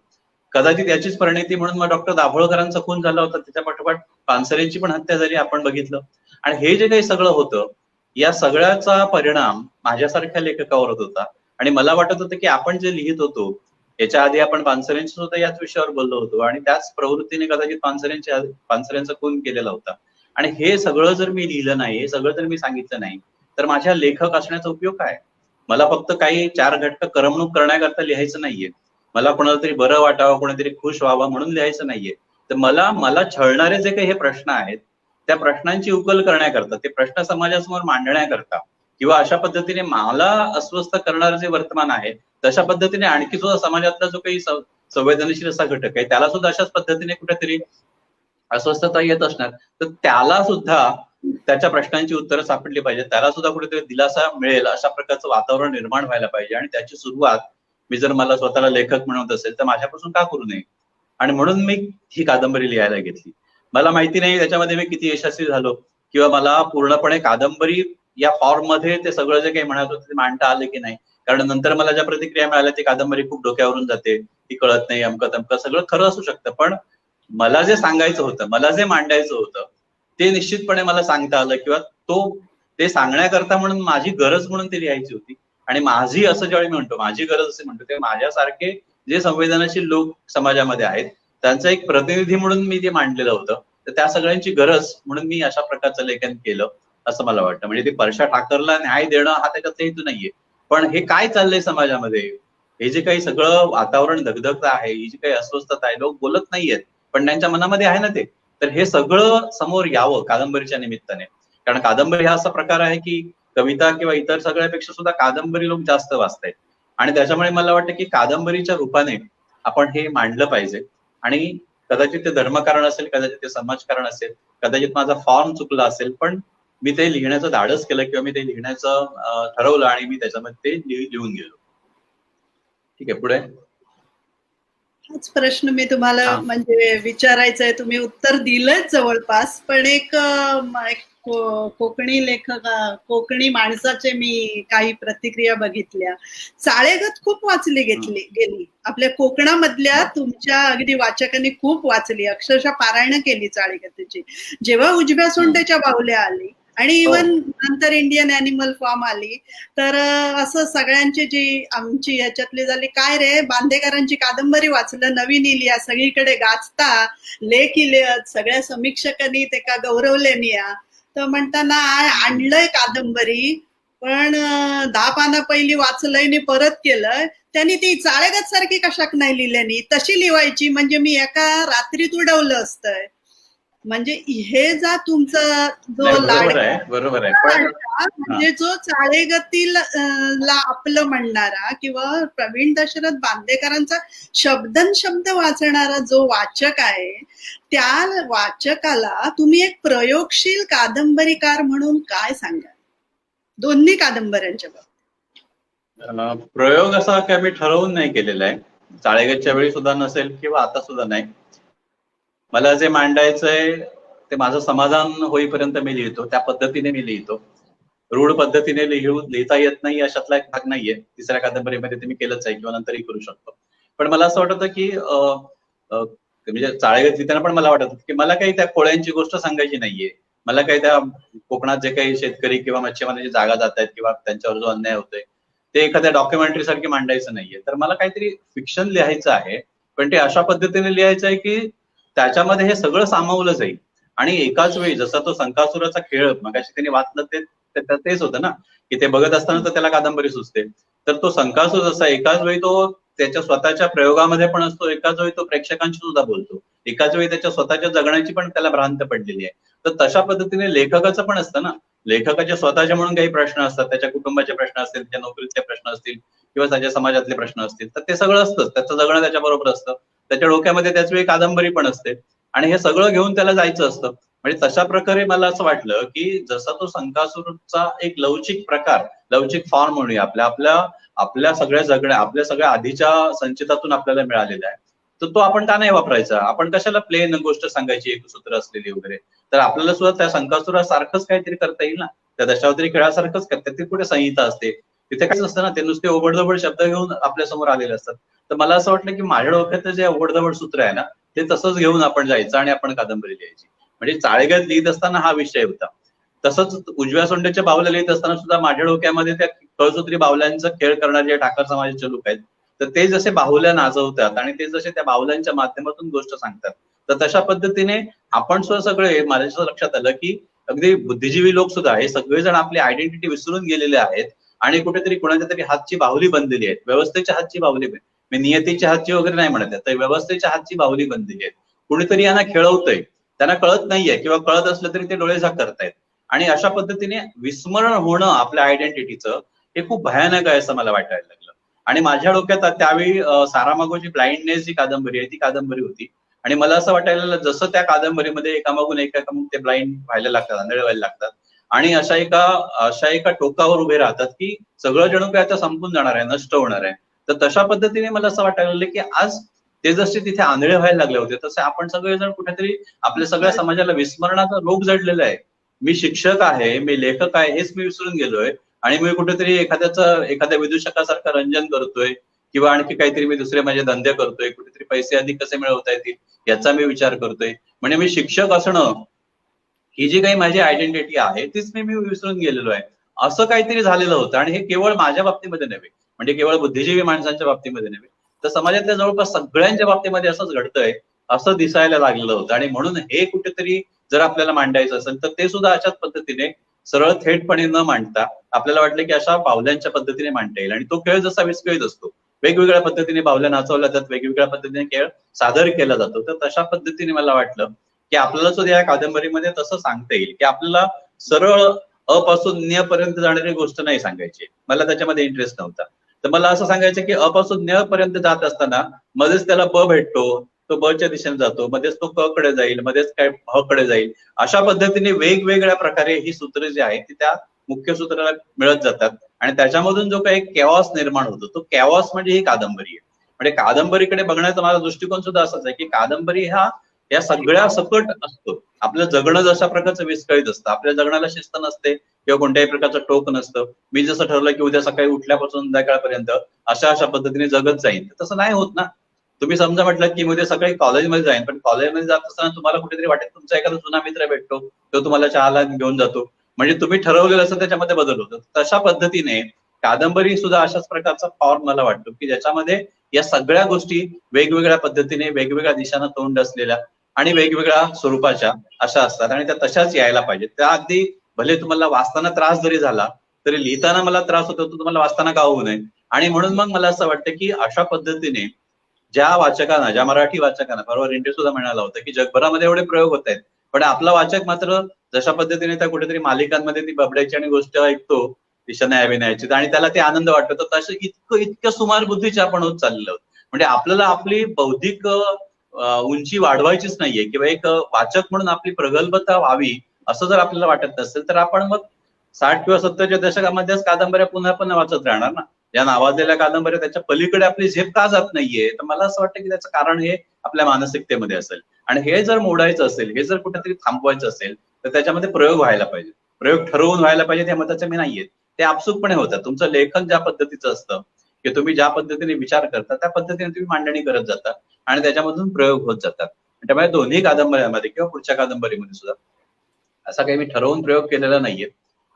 कदाचित याचीच परिणिती म्हणून मग डॉक्टर दाभोळकरांचा खून झाला होता, त्याच्या पाठोपाठ पानसरेंची पण हत्या झाली, आपण बघितलं. आणि हे जे काही सगळं होतं या सगळ्याचा परिणाम माझ्यासारख्या लेखकावर होत होता. आणि मला वाटत होतं की आपण जे लिहित होतो याच्या आधी आपण पानसरेंशी सुद्धा याच विषयावर बोललो होतो आणि त्याच प्रवृत्तीने कदाचित पानसरेंचा खून केलेला होता. आणि हे सगळं जर मी लिहिलं नाही, हे सगळं जर मी सांगितलं नाही, तर माझ्या लेखक असण्याचा उपयोग काय? मला फक्त काही 4 घटक करमणूक करण्याकरता लिहायचं नाहीये. मला कोणाला तरी बरं वाटावं, कोणीतरी खुश व्हावं म्हणून लिहायचं नाहीये. तर मला छळणारे जे काही हे प्रश्न आहेत, त्या प्रश्नांची उकल करण्याकरता, ते प्रश्न समाजासमोर मांडण्याकरता, किंवा अशा पद्धतीने मला अस्वस्थ करणारं जे वर्तमान आहे, तशा पद्धतीने आणखी सुद्धा समाजातला जो काही संवेदनशील असा घटक आहे, त्याला सुद्धा अशाच पद्धतीने कुठेतरी अस्वस्थता येत असणार, तर त्याला सुद्धा त्याच्या प्रश्नांची उत्तरं सापडली पाहिजे, त्याला सुद्धा कुठेतरी दिलासा मिळेल अशा प्रकारचं वातावरण निर्माण व्हायला पाहिजे. आणि त्याची सुरुवात मी जर मला स्वतःला लेखक म्हणत असेल तर माझ्यापासून का करू नये? आणि म्हणून मी ही कादंबरी लिहायला घेतली. मला माहिती नाही त्याच्यामध्ये मी किती यशस्वी झालो, किंवा मला पूर्णपणे कादंबरी या फॉर्म मध्ये ते सगळं जे काही म्हणत होते ते मांडता आले की नाही. कारण नंतर मला ज्या प्रतिक्रिया मिळाल्या, ती कादंबरी खूप डोक्यावरून जाते, ती कळत नाही, अमकं तमकं, सगळं खरं असू शकतं. पण मला जे सांगायचं होतं, मला जे मांडायचं होतं, ते निश्चितपणे मला सांगता आलं, किंवा ते सांगण्याकरता म्हणून माझी गरज म्हणून ते लिहायची होती. आणि माझी असं ज्यावेळी मी म्हणतो, माझी गरज असे म्हणतो, ते माझ्यासारखे जे संवेदनशील लोक समाजामध्ये आहेत त्यांचं एक प्रतिनिधी म्हणून मी ते मांडलेलं होतं. तर त्या सगळ्यांची गरज म्हणून मी अशा प्रकारचं लेखन केलं असं मला वाटतं. म्हणजे ते परशा ठाकरला न्याय देणं हा त्याच्यात हेतू नाहीये, पण हे काय चाललंय समाजामध्ये, हे जे काही सगळं वातावरण धगधगत आहे, ही जी काही अस्वस्थता आहे, लोक बोलत नाहीयेत पण त्यांच्या मनामध्ये आहे ना ते, तर हे सगळं समोर यावं कादंबरीच्या निमित्ताने. कारण कादंबरी हा असा प्रकार आहे की कविता किंवा इतर सगळ्यापेक्षा सुद्धा कादंबरी लोक जास्त वाचतायत. आणि त्याच्यामुळे मला वाटतं की कादंबरीच्या रूपाने आपण हे मांडलं पाहिजे. आणि कदाचित ते धर्मकारण असेल, कदाचित ते समाजकारण असेल, कदाचित माझा फॉर्म चुकला असेल, पण मी ते लिहिण्याचं धाडस केलं, किंवा मी ते लिहिण्याचं ठरवलं आणि मी त्याच्यामध्ये ते लिहून गेलो. ठीक आहे, पुढे. हाच प्रश्न मी तुम्हाला म्हणजे विचारायचा आहे, तुम्ही उत्तर दिलंच जवळपास, पण एक कोकणी लेखक, कोकणी माणसाचे मी काही प्रतिक्रिया बघितल्या. चाळेगत खूप वाचली गेली आपल्या कोकणामधल्या, तुमच्या अगदी वाचकांनी खूप वाचली, अक्षरशः पारायण केली चाळेगतीची. जेव्हा उजव्या सोंडेच्या बाहुल्या आली आणि इव्हन नंतर इंडियन ॲनिमल फॉर्म आली, तर असं सगळ्यांची जी आमची ह्याच्यातली झाली, काय रे बांदेकरांची कादंबरी वाचलं, नवीन इलिया, सगळीकडे गाजता, लेख इलियत, सगळ्या समीक्षकांनी ते का गौरवलेनी या. तर म्हणताना आणलंय कादंबरी, पण 10 पानं पहिली वाचलंय आणि परत केलंय, त्यांनी ती चाळेगत सारखी कशाक नाही लिहिल्यानी, तशी लिवायची, म्हणजे मी एका रात्रीत उडवलं असतंय. म्हणजे हे जा तुमचा जो बरोबर आहे, म्हणजे जो चाळेगतीला आपलं म्हणणारा किंवा प्रवीण दशरथ बांदेकरांचा शब्दन शब्द वाचणारा जो वाचक आहे, त्या वाचकाला तुम्ही एक प्रयोगशील कादंबरीकार म्हणून काय सांगाल दोन्ही कादंबऱ्यांच्या बाबतीत? प्रयोग असा काय मी ठरवून नाही केलेला आहे, चाळेगतच्या वेळी सुद्धा नसेल किंवा आता सुद्धा नाही. मला जे मांडायचंय ते माझं समाधान होईपर्यंत मी लिहितो, त्या पद्धतीने मी लिहितो. रूढ पद्धतीने लिहिता येत नाही अशातला एक भाग नाहीये. तिसऱ्या कादंबरीमध्ये ते मी केलंच आहे, किंवा नंतरही करू शकतो. पण मला असं वाटतं की म्हणजे चाळेगत लिहिताना पण मला वाटत की मला काही त्या कोळ्यांची गोष्ट सांगायची नाहीये, मला काही त्या कोकणात जे काही शेतकरी किंवा मच्छीमारांची जागा जात आहेत किंवा त्यांच्यावर जो अन्याय होतोय ते एखाद्या डॉक्युमेंटरी सारखी मांडायचं नाहीये. तर मला काहीतरी फिक्शन लिहायचं आहे, पण ते अशा पद्धतीने लिहायचं आहे की त्याच्यामध्ये हे सगळं सामावलं जाईल. आणि एकाच वेळी, जसा तो संकासुराचा खेळ मगाशी त्यांनी वाचलं तेच होतं ना, की ते बघत असताना तर त्याला कादंबरी सुचते. तर तो संकासुर जसा एकाच वेळी तो त्याच्या स्वतःच्या प्रयोगामध्ये पण असतो, एकाच वेळी तो प्रेक्षकांशी सुद्धा बोलतो, एकाच वेळी त्याच्या स्वतःच्या जगण्याची पण त्याला भ्रांत पडलेली आहे. तर तशा पद्धतीने लेखकाचं पण असतं ना, लेखकाचे स्वतःचे म्हणून काही प्रश्न असतात, त्याच्या कुटुंबाचे प्रश्न असतील, त्याच्या नोकरीतले प्रश्न असतील किंवा त्याच्या समाजातले प्रश्न असतील, तर ते सगळं असतं, त्याचं जगणं त्याच्याबरोबर असतं, त्याच्या डोक्यामध्ये त्याच वेळी कादंबरी पण असते आणि हे सगळं घेऊन त्याला जायचं असतं. म्हणजे तशा प्रकारे मला असं वाटलं की जसा तो संकासुरचा एक लवचिक प्रकार, लवचिक फॉर्म म्हणूया आपल्या सगळ्या आधीच्या संचितातून आपल्याला मिळालेला आहे, तर तो आपण का नाही वापरायचा? आपण कशाला प्लेन गोष्ट सांगायची एक सूत्र असलेली वगैरे? तर आपल्याला सुद्धा त्या संकासुरासारखंच काहीतरी करता येईल ना, त्या दशावतारी खेळासारखंच करतात. तिथे कुठे संहिता असते, तिथे काहीच असतं ना, ते नुसते ओबडधोबड शब्द घेऊन आपल्या समोर आलेले असतात. तर मला असं वाटलं की माझ्या डोक्यात जे ओबडधोबड सूत्र आहे ना, ते तसंच घेऊन आपण जायचं आणि आपण कादंबरी लिहायची. म्हणजे चाळेगत लिहित असताना हा विषय होता. तसंच उजव्या सोंडेच्या बाहुल्या लिहित असताना सुद्धा माझ्या डोक्यामध्ये त्या कळसूत्री बाहुल्यांचा खेळ करणारे जे ठाकर समाजाचे लोक आहेत, तर ते जसे बाहुल्या नाचवतात आणि ते जसे त्या बाहुल्यांच्या माध्यमातून गोष्ट सांगतात, तर तशा पद्धतीने आपण सुद्धा सगळे, माझ्या लक्षात आलं की अगदी बुद्धिजीवी लोक सुद्धा हे सगळेजण आपली आयडेंटिटी विसरून गेलेले आहेत आणि कुठेतरी कोणाच्या तरी हातची बाहुली बनलेली आहे, व्यवस्थेच्या हातची बाहुली, मी नियतीच्या हातची वगैरे नाही म्हणत आहे, तर व्यवस्थेच्या हातची बाहुली बनलेली आहे. कुणीतरी यांना खेळवतंय, त्यांना कळत नाहीये किंवा कळत असलं तरी ते डोळे झाक करतायत. आणि अशा पद्धतीने विस्मरण होणं आपल्या आयडेंटिटीचं हे खूप भयानक आहे असं मला वाटायला लागलं. आणि माझ्या डोक्यात त्यावेळी सारामागोची ब्लाइंडनेस जी कादंबरी आहे ती कादंबरी होती. आणि मला असं वाटायला लागलं जसं त्या कादंबरीमध्ये एकामागून एकामागून ते ब्लाइंड व्हायला लागतात, आंधळे व्हायला लागतात आणि अशा एका टोकावर उभे राहतात की सगळं जणू काय आता संपून जाणार आहे, नष्ट होणार आहे. तर तशा पद्धतीने मला असं वाटायला लागलं की आज ते जसे तिथे आंधळे व्हायला लागले होते तसे आपण सगळेजण कुठेतरी आपल्या सगळ्या समाजाला विस्मरणाचा रोग जडलेला आहे. मी शिक्षक आहे, मी लेखक आहे हेच मी विसरून गेलोय आणि मी कुठेतरी एखाद्या विदूषकासारखं रंजन करतोय किंवा आणखी काहीतरी मी दुसरे माझे धंदे करतोय, कुठेतरी पैसे अधिक कसे मिळवता येतील याचा मी विचार करतोय. म्हणजे मी शिक्षक असणं ही जी काही माझी आयडेंटिटी आहे तीच मी विसरून गेलेलो आहे असं काहीतरी झालेलं होतं. आणि हे केवळ माझ्या बाबतीमध्ये नव्हे, म्हणजे केवळ बुद्धिजीवी माणसांच्या बाबतीमध्ये नव्हे, तर समाजातल्या जवळपास सगळ्यांच्या बाबतीमध्ये असंच घडतंय असं दिसायला लागलेलं होतं. आणि म्हणून हे कुठेतरी जर आपल्याला मांडायचं असेल तर ते सुद्धा अशाच पद्धतीने सरळ थेटपणे न मांडता आपल्याला वाटलं की अशा बाहुल्यांच्या पद्धतीने मांडता येईल. आणि तो खेळ जसा विस्कळीत असतो, वेगवेगळ्या पद्धतीने बाहुल्या नाचवल्या जातात, वेगवेगळ्या पद्धतीने खेळ सादर केला जातो, तर तशा पद्धतीने मला वाटलं की आपल्याला सुद्धा या कादंबरीमध्ये तसं सांगता येईल की आपल्याला सरळ अ पासून न्य पर्यंत जाणारी गोष्ट नाही सांगायची, मला त्याच्यामध्ये इंटरेस्ट नव्हता. तर मला असं सांगायचं की अ पासून न्य पर्यंत जात असताना मध्येच त्याला ब भेटतो, तो ब च्या दिशेने जातो, मध्येच तो क कडे जाईल, मध्येच काय ह कडे जाईल, अशा पद्धतीने वेगवेगळ्या प्रकारे ही सूत्र जी आहेत ती त्या मुख्य सूत्राला मिळत जातात आणि त्याच्यामधून जो काही कॅओस निर्माण होतो तो कॅओस म्हणजे ही कादंबरी आहे. म्हणजे कादंबरीकडे बघण्याचा माझा दृष्टिकोन सुद्धा असाच आहे की कादंबरी या सगळ्या सकट असतो. आपलं जगणं जशा प्रकारचं विस्कळीत असतं, आपल्या जगण्याला शिस्त नसते किंवा कोणत्याही प्रकारचं टोक नसतं. मी जसं ठरवलं की उद्या सकाळी उठल्यापासून संध्याकाळपर्यंत अशा पद्धतीने जगत जाईल, तसं नाही होत ना. तुम्ही समजा म्हटलं की उद्या सकाळी कॉलेजमध्ये जाईन, पण कॉलेजमध्ये जात असताना तुम्हाला कुठेतरी वाटेल तुमचा एखादा जुना मित्र भेटतो, तो तुम्हाला चहाला घेऊन जातो, म्हणजे तुम्ही ठरवलेलं असं त्याच्यामध्ये बदल होतो. तशा पद्धतीने कादंबरी सुद्धा अशाच प्रकारचा फॉर्म मला वाटतो की ज्याच्यामध्ये या सगळ्या गोष्टी वेगवेगळ्या पद्धतीने वेगवेगळ्या दिशांना तोंड असलेल्या आणि वेगवेगळ्या स्वरूपाच्या अशा असतात आणि त्या तशाच यायला पाहिजेत. त्या अगदी भले तुम्हाला वाचताना त्रास जरी झाला तरी लिहिताना मला त्रास होतो, तो तुम्हाला वाचताना का होऊ नये. आणि म्हणून मग मला असं वाटतं की अशा पद्धतीने ज्या वाचकांना, ज्या मराठी वाचकांना, बरोबर इंडे सुद्धा म्हणाला होता की जगभरामध्ये एवढे प्रयोग होत आहेत पण आपला वाचक मात्र जशा पद्धतीने त्या कुठेतरी मालिकांमध्ये ती बबड्याची आणि गोष्ट ऐकतो दिशा अभिनयाची आणि त्याला ते आनंद वाटतो, तर तसं इतकं सुमार बुद्धीचे आपण होत चाललेलो आहोत. म्हणजे आपल्याला आपली बौद्धिक उंची वाढवायचीच नाहीये किंवा एक वाचक म्हणून आपली प्रगल्भता व्हावी असं जर आपल्याला वाटत नसेल तर आपण मग 60 किंवा 70च्या दशकामध्येच कादंबऱ्या पुन्हा वाचत राहणार ना. या नावाजलेल्या कादंबऱ्या त्याच्या पलीकडे आपली झेप का जात नाहीये, तर मला असं वाटतं की त्याचं कारण हे आपल्या मानसिकतेमध्ये असेल. आणि हे जर मोडायचं असेल, हे जर कुठेतरी थांबवायचं असेल तर त्याच्यामध्ये प्रयोग व्हायला पाहिजे, प्रयोग ठरवून व्हायला पाहिजे. त्या मताचे मी नाहीये, ते आपसुकपणे होतात. तुमचं लेखन ज्या पद्धतीचं असतं की तुम्ही ज्या पद्धतीने विचार करता त्या पद्धतीने तुम्ही मांडणी करत जाता आणि त्याच्यामधून प्रयोग होत जातात. त्यामुळे दोन्ही कादंबऱ्यांमध्ये किंवा पुढच्या कादंबरीमध्ये सुद्धा असा काही मी ठरवून प्रयोग केलेला नाहीये,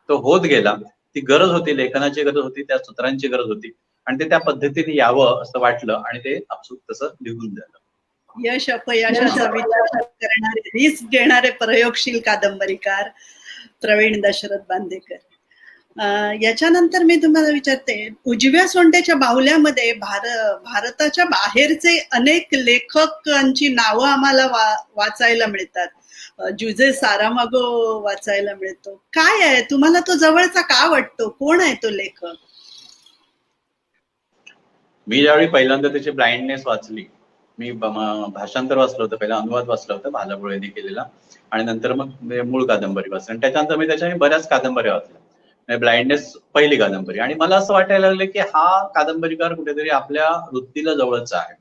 तो होत गेला. ती गरज होती, लेखनाची गरज होती, त्या सूत्रांची गरज होती आणि ते त्या पद्धतीने यावं असं वाटलं आणि ते आपसूक तसं निघून झालं. यश अपयशाचा विचार करणारे, रिस्क घेणारे प्रयोगशील कादंबरीकार प्रवीण दशरथ बांदेकर. याच्यानंतर मी तुम्हाला विचारते, उजव्या सोंडेच्या बाहुल्यामध्ये भारताच्या बाहेरचे अनेक लेखकांची नावं आम्हाला वाचायला मिळतात. जुझे सारामागो वाचायला मिळतो. काय आहे तुम्हाला तो जवळचा का वाटतो? कोण आहे तो लेखक? मी ज्यावेळी पहिल्यांदा त्याची ब्लाइंडनेस वाचली, मी भाषांतर वाचलं होतं, पहिला अनुवाद वाचला होता भालाबुळे यांनी केलेला आणि नंतर मग मूळ कादंबरी वाचली आणि त्याच्यानंतर मी त्याच्या बऱ्याच कादंबऱ्या वाचल्या. ब्लाइंडनेस पहिली कादंबरी आणि मला असं वाटायला लागलं की हा कादंबरीकार कुठेतरी आपल्या वृत्तीला जवळचा आहे.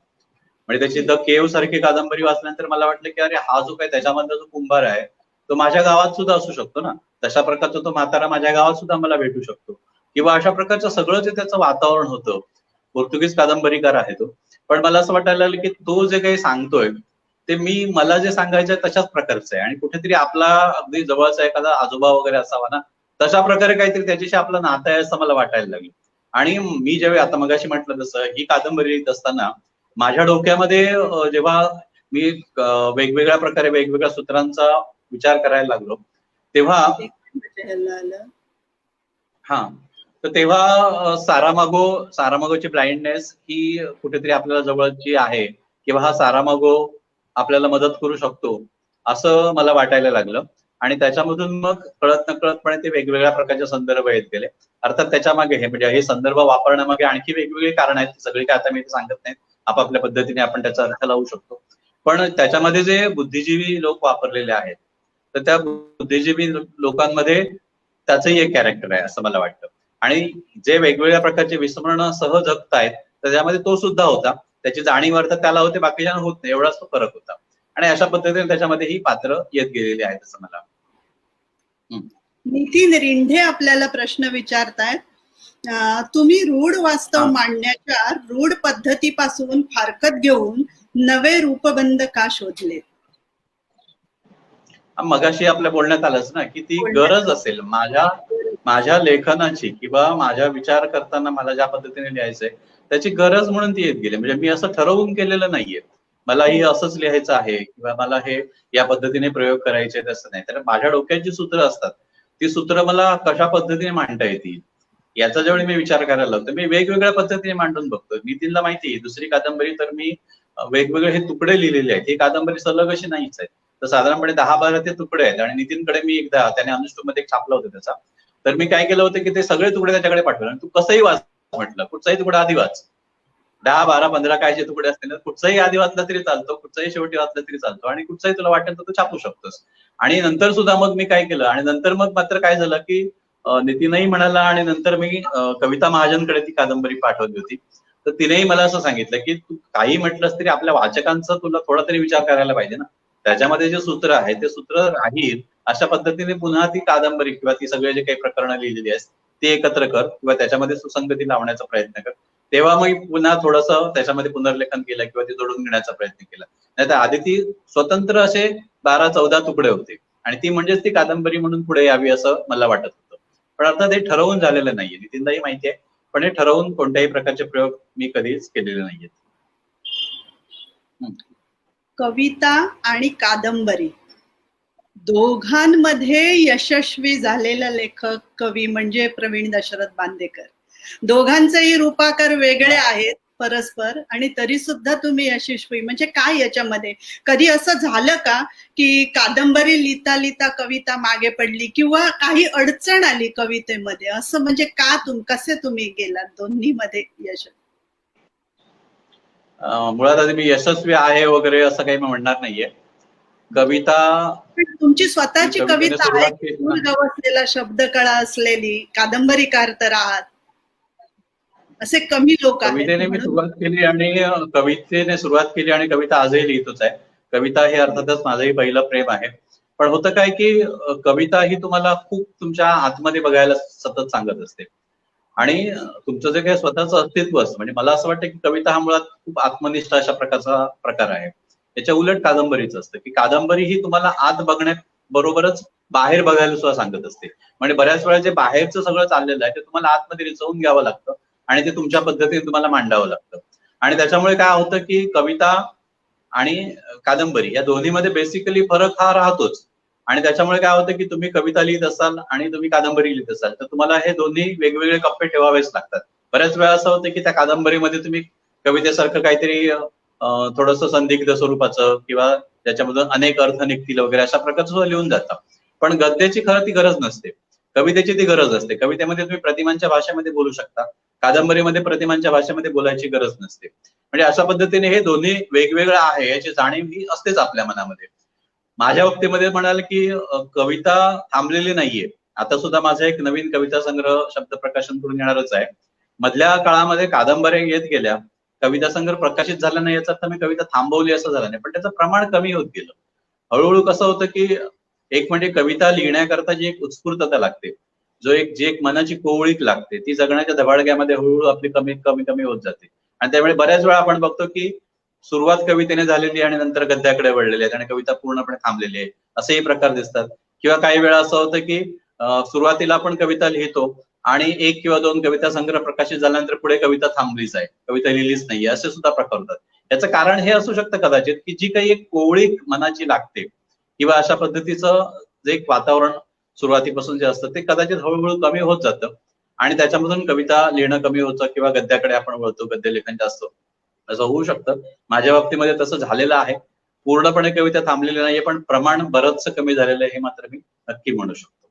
म्हणजे त्याची द केव सारखी कादंबरी वाचल्यानंतर मला वाटलं की अरे हा जो काही त्याच्यामधला जो कुंभार आहे तो माझ्या गावात सुद्धा असू शकतो ना, तशा प्रकारचा तो म्हातारा माझ्या गावात सुद्धा मला भेटू शकतो किंवा अशा प्रकारचं सगळं जे त्याचं वातावरण होतं. पोर्तुगीज कादंबरीकार आहे तो, पण मला असं वाटायला लागलं की तो जे काही सांगतोय ते मला जे सांगायचं तशाच प्रकारचं आहे आणि कुठेतरी आपला अगदी जवळचा एखादा आजोबा वगैरे असावा ना, तशा प्रकारे काहीतरी त्याच्याशी आपलं नातं आहे असं मला वाटायला लागलं. आणि मी जेव्हा आता मगाशी म्हटलं तसं ही कादंबरी लिहित असताना माझ्या डोक्यामध्ये जेव्हा मी वेगवेगळ्या प्रकारे वेगवेगळ्या सूत्रांचा विचार करायला लागलो तेव्हा तर तेव्हा सारामागोची ब्लाइंडनेस ही कुठेतरी आपल्याला जवळची आहे किंवा हा सारामागो आपल्याला मदत करू शकतो असं मला वाटायला लागलं. आणि त्याच्यामधून मग कळत नकळतपणे ते वेगवेगळ्या प्रकारचे संदर्भ येत गेले. अर्थात त्याच्या मागे हे संदर्भ वापरण्यामागे आणखी वेगवेगळी कारण आहेत, सगळी काय आता मी सांगत नाही, आपापल्या पद्धतीने आपण त्याचा अर्थ लावू शकतो. पण त्याच्यामध्ये जे बुद्धिजीवी लोक वापरलेले आहेत तर त्या बुद्धिजीवी लोकांमध्ये त्याचंही एक कॅरेक्टर आहे असं मला वाटतं. आणि जे वेगवेगळ्या प्रकारचे विस्मरण सह जगतायत तर त्यामध्ये तो सुद्धा होता, त्याची जाणीव अर्थात त्याला होते, बाकीच्यांना होत नाही, एवढाच तो फरक होता. आणि अशा पद्धतीने त्याच्यामध्ये ही पात्र येत गेलेली आहेत असं मला. नितीन रिंढे आपल्याला प्रश्न विचारतायत, तुम्ही रूढ वास्तव मांडण्याच्या रूढ पद्धतीपासून फारकत घेऊन नवे रूपबंध का शोधले? मगाशी आपल्या बोलण्यात आलंच ना की ती गरज असेल माझ्या लेखनाची किंवा माझ्या विचार करताना मला ज्या पद्धतीने लिहायचंय त्याची गरज म्हणून ती येत गेली. म्हणजे मी असं ठरवून केलेलं नाहीये मला हे असंच लिहायचं आहे किंवा मला हे या पद्धतीने प्रयोग करायचे तसं नाही. तर माझ्या डोक्यात जी सूत्र असतात ती सूत्र मला कशा पद्धतीने मांडता येतील याचा ज्यावेळी मी विचार करायला लागतो मी वेगवेगळ्या पद्धतीने मांडून बघतो. नितीनला माहिती आहे दुसरी कादंबरी तर मी वेगवेगळे हे तुकडे लिहिलेले आहेत. ही कादंबरी सलग अशी नाहीच आहे, तर साधारणपणे 10-12 ते तुकडे आहेत. आणि नितीनकडे मी एकदा त्याने अनुष्टुपमध्ये एक छापला होता त्याचा, तर मी काय केलं होतं की ते सगळे तुकडे त्याच्याकडे पाठवले. तू कसंही वाच म्हटलं, कुठचाही तुकडा आधी वाच, 10, 12, 15 काय जे तुकडे असतील कुठचाही आधी वाचला तरी चालतो, कुठचाही शेवटी वाचला तरी चालतो आणि कुठचाही तुला वाटेल तर तू छापू शकतोस. आणि नंतर सुद्धा मग मी काय केलं आणि नंतर मग मात्र काय झालं की नितीनही म्हणाला आणि नंतर मी कविता महाजनकडे ती कादंबरी पाठवली होती. तर तिनेही मला असं सांगितलं की तू काही म्हटलंस तरी आपल्या वाचकांचा तुला थोडा तरी विचार करायला पाहिजे ना, त्याच्यामध्ये जे सूत्र आहे ते सूत्र राहील अशा पद्धतीने पुन्हा ती कादंबरी किंवा ती सगळे जे काही प्रकरणं लिहिलेली आहेत ते एकत्र कर किंवा त्याच्यामध्ये सुसंगती लावण्याचा प्रयत्न कर. तेव्हा मग पुन्हा थोडंसं त्याच्यामध्ये पुनर्लेखन केलं किंवा ते जोडून घेण्याचा प्रयत्न केला. नाही तर आधी ती स्वतंत्र असे 12-14 तुकडे होते आणि ती म्हणजेच ती कादंबरी म्हणून पुढे यावी असं मला वाटत होतं. पण अर्थात हे ठरवून झालेलं नाहीये, नितीनलाही माहिती आहे, पण हे ठरवून कोणत्याही प्रकारचे प्रयोग मी कधीच केलेले नाहीयेत. कविता आणि कादंबरी दोघांमध्ये यशस्वी झालेला लेखक कवी म्हणजे प्रवीण दशरथ बांदेकर. दोघांचेही रूपाकार वेगळे आहेत परस्पर आणि तरी सुद्धा तुम्ही यशस्वी. म्हणजे काय याच्यामध्ये कधी असं झालं का की कादंबरी लिहिता लिहिता कविता मागे पडली किंवा काही अडचण आली कवितेमध्ये, असं म्हणजे कसे तुम्ही गेलात दोन्ही मध्ये यश? मुळात आधी मी यशस्वी आहे वगैरे असं काही मी म्हणणार नाहीये. कविता तुमची स्वतःची कविता आहे, गवसलेला शब्दकळा असलेली कादंबरीकार तर आहात, असे कमी लोक आहेत. कवितेने मी सुरुवात केली आणि कविता आजही लिहितोच आहे. कविता हे अर्थातच माझंही पहिलं प्रेम आहे. पण होतं काय की कविता ही तुम्हाला खूप तुमच्या आतमध्ये बघायला सतत सांगत असते आणि तुमचं जे काही स्वतःचं अस्तित्व असतं, म्हणजे मला असं वाटतं की कविता हा मुळात खूप आत्मनिष्ठ अशा प्रकारचा प्रकार आहे. त्याच्या उलट कादंबरीचं असतं की कादंबरी ही तुम्हाला आत बघण्याबरोबरच बाहेर बघायला सुद्धा सांगत असते. म्हणजे बऱ्याच वेळा जे बाहेरचं सगळं चाललेलं आहे ते तुम्हाला आतमध्ये रिचवून घ्यावं लागतं आणि ते तुमच्या पद्धतीने तुम्हाला मांडावं लागतं. आणि त्याच्यामुळे काय होतं की कविता आणि कादंबरी या दोन्हीमध्ये बेसिकली फरक हा राहतोच. आणि त्याच्यामुळे काय होतं की तुम्ही कविता लिहित असाल आणि तुम्ही कादंबरी लिहित असाल तर तुम्हाला हे दोन्ही वेगवेगळे कप्पे ठेवावेच लागतात. बऱ्याच वेळा असं होतं की त्या कादंबरीमध्ये तुम्ही कवितेसारखं काहीतरी थोडंसं संदिग्ध स्वरूपाचं किंवा त्याच्यामधून अनेक अर्थ निघतील वगैरे अशा प्रकारचं सुद्धा लिहून जातं. पण गद्याची खरं ती गरज नसते, कवितेची ती गरज असते. कवितेमध्ये तुम्ही प्रतिमांच्या भाषेमध्ये बोलू शकता, कादंबरीमध्ये प्रतिमांच्या भाषेमध्ये बोलायची गरज नसते. म्हणजे अशा पद्धतीने हे दोन्ही वेगवेगळं आहे याची जाणीव ही असतेच आपल्या मनामध्ये. माझ्या बाबतीमध्ये म्हणाल की कविता थांबलेली नाहीये. आता सुद्धा माझा एक नवीन कविता संग्रह शब्द प्रकाशन करून येणारच आहे. मधल्या काळामध्ये कादंबऱ्या येत गेल्या, कविता संग्रह प्रकाशित झाला नाही याचा अर्थ मी कविता थांबवली असं झालं नाही, पण त्याचं प्रमाण कमी होत गेलं. हळूहळू कसं होतं की एक म्हणजे कविता लिहिण्याकरता जी एक उत्स्फूर्तता लागते, जी एक मनाची कोवळीक लागते, ती जगण्याच्या धबाडग्यामध्ये हळूहळू आपली कमी कमी होत जाते. आणि त्यामुळे बऱ्याच वेळा आपण बघतो की सुरुवात कवितेने झालेली आणि नंतर गद्याकडे वळलेली आहे आणि कविता पूर्णपणे थांबलेली आहे, असेही प्रकार दिसतात. किंवा काही वेळा असं होतं की सुरुवातीला आपण कविता लिहितो आणि 1 किंवा 2 कविता संग्रह प्रकाशित झाल्यानंतर पुढे कविता थांबलीच आहे, कविता लिहिलीच नाहीये, असे सुद्धा प्रकार होतात. याचं कारण हे असू शकतं कदाचित की जी काही एक कोवळी मनाची लागते किंवा अशा पद्धतीचं जे एक वातावरण सुरुवातीपासून जे असतं ते कदाचित हळूहळू कमी होत जातं आणि त्याच्यामधून कविता लिहिणं कमी होतं किंवा गद्याकडे आपण वळतो, गद्य लेखन जास्त असं होऊ शकतं. माझ्या बाबतीमध्ये तसं झालेलं आहे. पूर्णपणे कविता थांबलेली नाहीये, पण प्रमाण बरंचसं कमी झालेलं आहे हे मात्र मी नक्की म्हणू शकतो.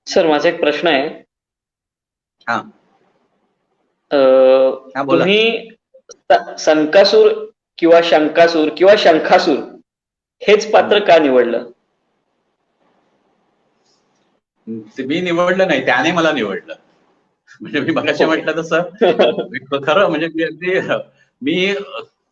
सर माझा एक प्रश्न आहे. हा बोला. तुम्ही संकासूर किंवा शंकासूर किंवा शंखासूर हेच पात्र का निवडलं? मी निवडलं नाही, त्याने मला निवडलं. म्हणजे मी मगाशी म्हटलं तसं खरं म्हणजे मी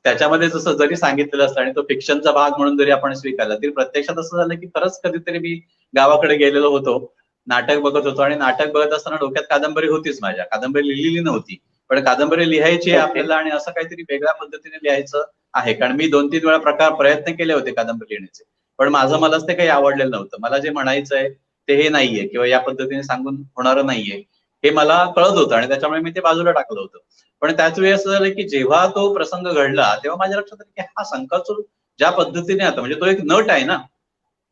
त्याच्यामध्ये जसं जरी सांगितलेलं असतं आणि तो फिक्शनचा भाग म्हणून जरी आपण स्वीकारला तरी प्रत्यक्षात असं झालं की खरंच कधीतरी मी गावाकडे गेलेलो होतो, नाटक बघत होतो आणि नाटक बघत असताना डोक्यात कादंबरी होतीच माझ्या. कादंबरी लिहिलेली नव्हती, पण कादंबरी लिहायची आहे आपल्याला आणि असं काहीतरी वेगळ्या पद्धतीने लिहायचं आहे. कारण मी 2-3 वेळा प्रयत्न केले होते कादंबरी लिहिण्याचे, पण मलाच ते काही आवडलेलं नव्हतं. मला जे म्हणायचं आहे ते हे नाहीये किंवा या पद्धतीने सांगून होणारं नाहीये हे मला कळत होतं आणि त्याच्यामुळे मी ते बाजूला टाकलं होतं. पण त्याच वेळी असं झालं की जेव्हा तो प्रसंग घडला तेव्हा माझ्या लक्षात आलं की हा संकासूर ज्या पद्धतीने आता म्हणजे तो एक नट आहे ना,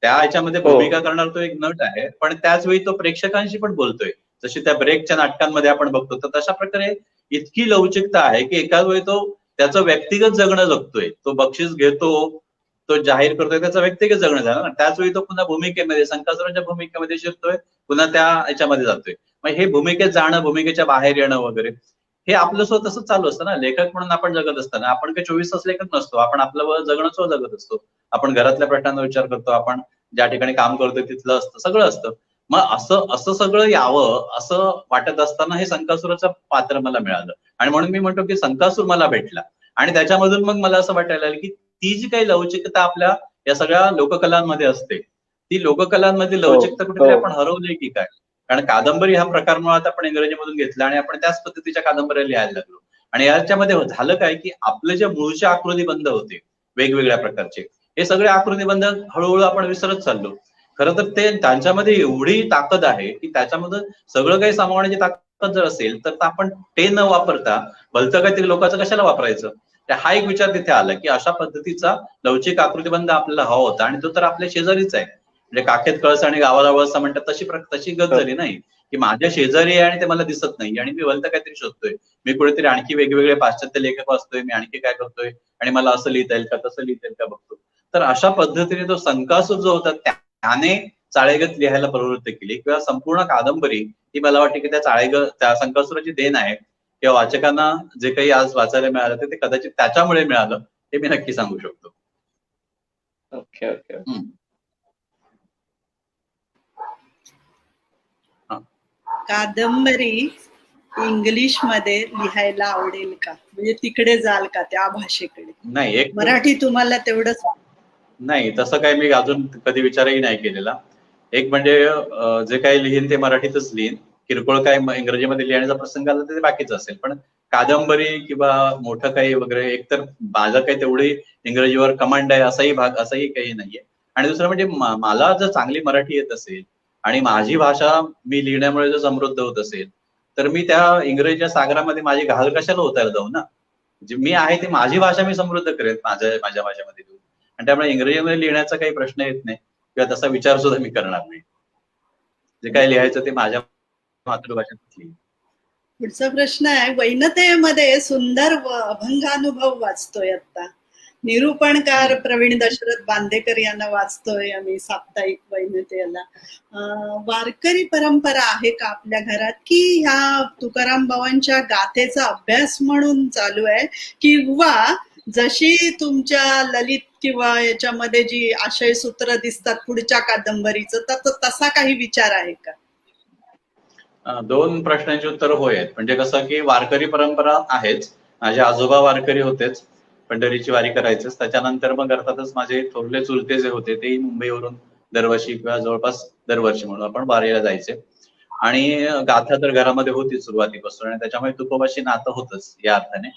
त्या ह्याच्यामध्ये भूमिका करणार तो एक नट आहे, पण त्याच वेळी तो प्रेक्षकांशी पण बोलतोय. जशी त्या ब्रेकच्या नाटकांमध्ये आपण बघतो तर तशा प्रकारे इतकी लवचिकता आहे की एकाच वेळी तो त्याचं व्यक्तिगत जगणं जगतोय, तो बक्षीस घेतो, तो जाहीर करतोय, त्याचं व्यक्तिगत जगणं झालं ना. त्याच वेळी तो पुन्हा भूमिकेमध्ये संकासुराच्या भूमिकेमध्ये शिरतोय, पुन्हा त्या ह्याच्यामध्ये जातोय. मग हे भूमिकेत जाणं, भूमिकेच्या बाहेर येणं वगैरे हे आपलं स्वतः तसंच चालू असतं ना. लेखक म्हणून आपण जगत असताना आपण काही 24 तास लेखक नसतो, आपण आपलं जगणं स्वतः जगत असतो. आपण घरातल्या प्रश्नांचा विचार करतो, आपण ज्या ठिकाणी काम करतोय तिथलं असतं, सगळं असतं. मग असं सगळं यावं असं वाटत असताना हे संकासुराचं पात्र मला मिळालं आणि म्हणून मी म्हणतो की संकासूर मला भेटला आणि त्याच्यामधून मग मला असं वाटायला लागलं की ती जी काही लवचिकता आपल्या या सगळ्या लोककलांमध्ये असते, ती लोककलांमधली लवचिकता कुठेतरी आपण हरवली की काय. कारण कादंबरी हा प्रकार मुळात आपण इंग्रजीमधून घेतला आणि आपण त्याच पद्धतीच्या कादंबऱ्या लिहायला लागलो आणि याच्यामध्ये झालं काय की आपले जे मूळचे आकृतीबंध होते वेगवेगळ्या प्रकारचे, हे सगळे आकृतीबंध हळूहळू आपण विसरत चाललो. खरं तर ते त्यांच्यामध्ये एवढी ताकद आहे की त्याच्यामध्ये सगळं काही सामावण्याची ताकद जर असेल तर आपण ते न वापरता भलतं काहीतरी लोकांचं कशाला वापरायचं. हा एक विचार तिथे आला की अशा पद्धतीचा लवचिक आकृतीबंध आपल्याला हवा होता आणि तो तर आपल्या शेजारीच आहे. म्हणजे काखेत कळस आणि गावाला वळसा म्हणतात तशी गत झाली नाही की माझ्या शेजारी आहे आणि ते मला दिसत नाही आणि मी भलतं काहीतरी शोधतोय, मी कुठेतरी आणखी वेगवेगळे पाश्चात्य लेखक वाचतोय, मी आणखी काय करतोय आणि मला असं लिहिता येईल का तसं लिहिता येईल का बघतो. तर अशा पद्धतीने तो संकासूर जो होता त्याने चाळेगत लिहायला प्रवृत्त केली किंवा संपूर्ण कादंबरी ही मला वाटते की त्या संकासुराची देण आहे किंवा वाचकांना जे काही आज वाचायला मिळालं ते कदाचित त्याच्यामुळे मिळालं हे मी नक्की सांगू शकतो. Okay okay. कादंबरी इंग्लिश मध्ये लिहायला आवडेल का, म्हणजे तिकडे जाल का त्या भाषेकडे? नाही, मराठी तुम्हाला तेवढंच नाही, तसं काही मी अजून कधी विचारही नाही केलेला. एक म्हणजे जे काही लिहीन ते मराठीतच लिहीन, किरकोळ काय इंग्रजीमध्ये लिहिण्याचा प्रसंग आला तर ते बाकीच असेल, पण कादंबरी किंवा मोठं काही वगैरे एकतर माझं काही तेवढी इंग्रजीवर कमांड आहे असंही काही नाहीये. आणि दुसरं म्हणजे मला जर चांगली मराठी येत असेल आणि माझी भाषा मी लिहिण्यामुळे जर समृद्ध होत असेल तर मी त्या इंग्रजीच्या सागरामध्ये माझी घाल कशाला होतायला जाऊ ना. जे मी आहे ते माझी भाषा मी समृद्ध करेन माझ्या भाषेमध्ये लिहून आणि त्यामुळे इंग्रजीमध्ये लिहिण्याचा काही प्रश्न येत नाही किंवा तसा विचार सुद्धा मी करणार नाही. जे काय लिहायचं ते माझ्या मातृभाषेत लिहीन. पुढचा प्रश्न आहे, वैनतेमध्ये सुंदर अभंगानुभव वाचतोय आता. निरूपणकार प्रवीण दशरथ बांदेकर यांना वाचतोय आम्ही साप्ताहिक वैनतेला. वारकरी परंपरा आहे का आपल्या घरात की ह्या तुकाराम बाबांच्या गाथेचा अभ्यास म्हणून चालू आहे किंवा जशी तुमच्या ललित किंवा याच्यामध्ये जी आशय सूत्र दिसतात पुढच्या कादंबरीचं तसा काही विचार आहे का? 2 प्रश्नांची उत्तर होय आहेत. म्हणजे कसं की वारकरी परंपरा आहेच, माझे आजोबा वारकरी होतेच, पंढरीची वारी करायचेच. त्याच्यानंतर मग अर्थातच माझे थोरले चुलते जे होते ते मुंबईवरून दरवर्षी किंवा जवळपास दरवर्षी म्हणून आपण वारीला जायचे आणि गाथा तर घरामध्ये होती सुरुवातीपासून आणि त्याच्यामुळे तुकोबाशी नातं होतच या अर्थाने.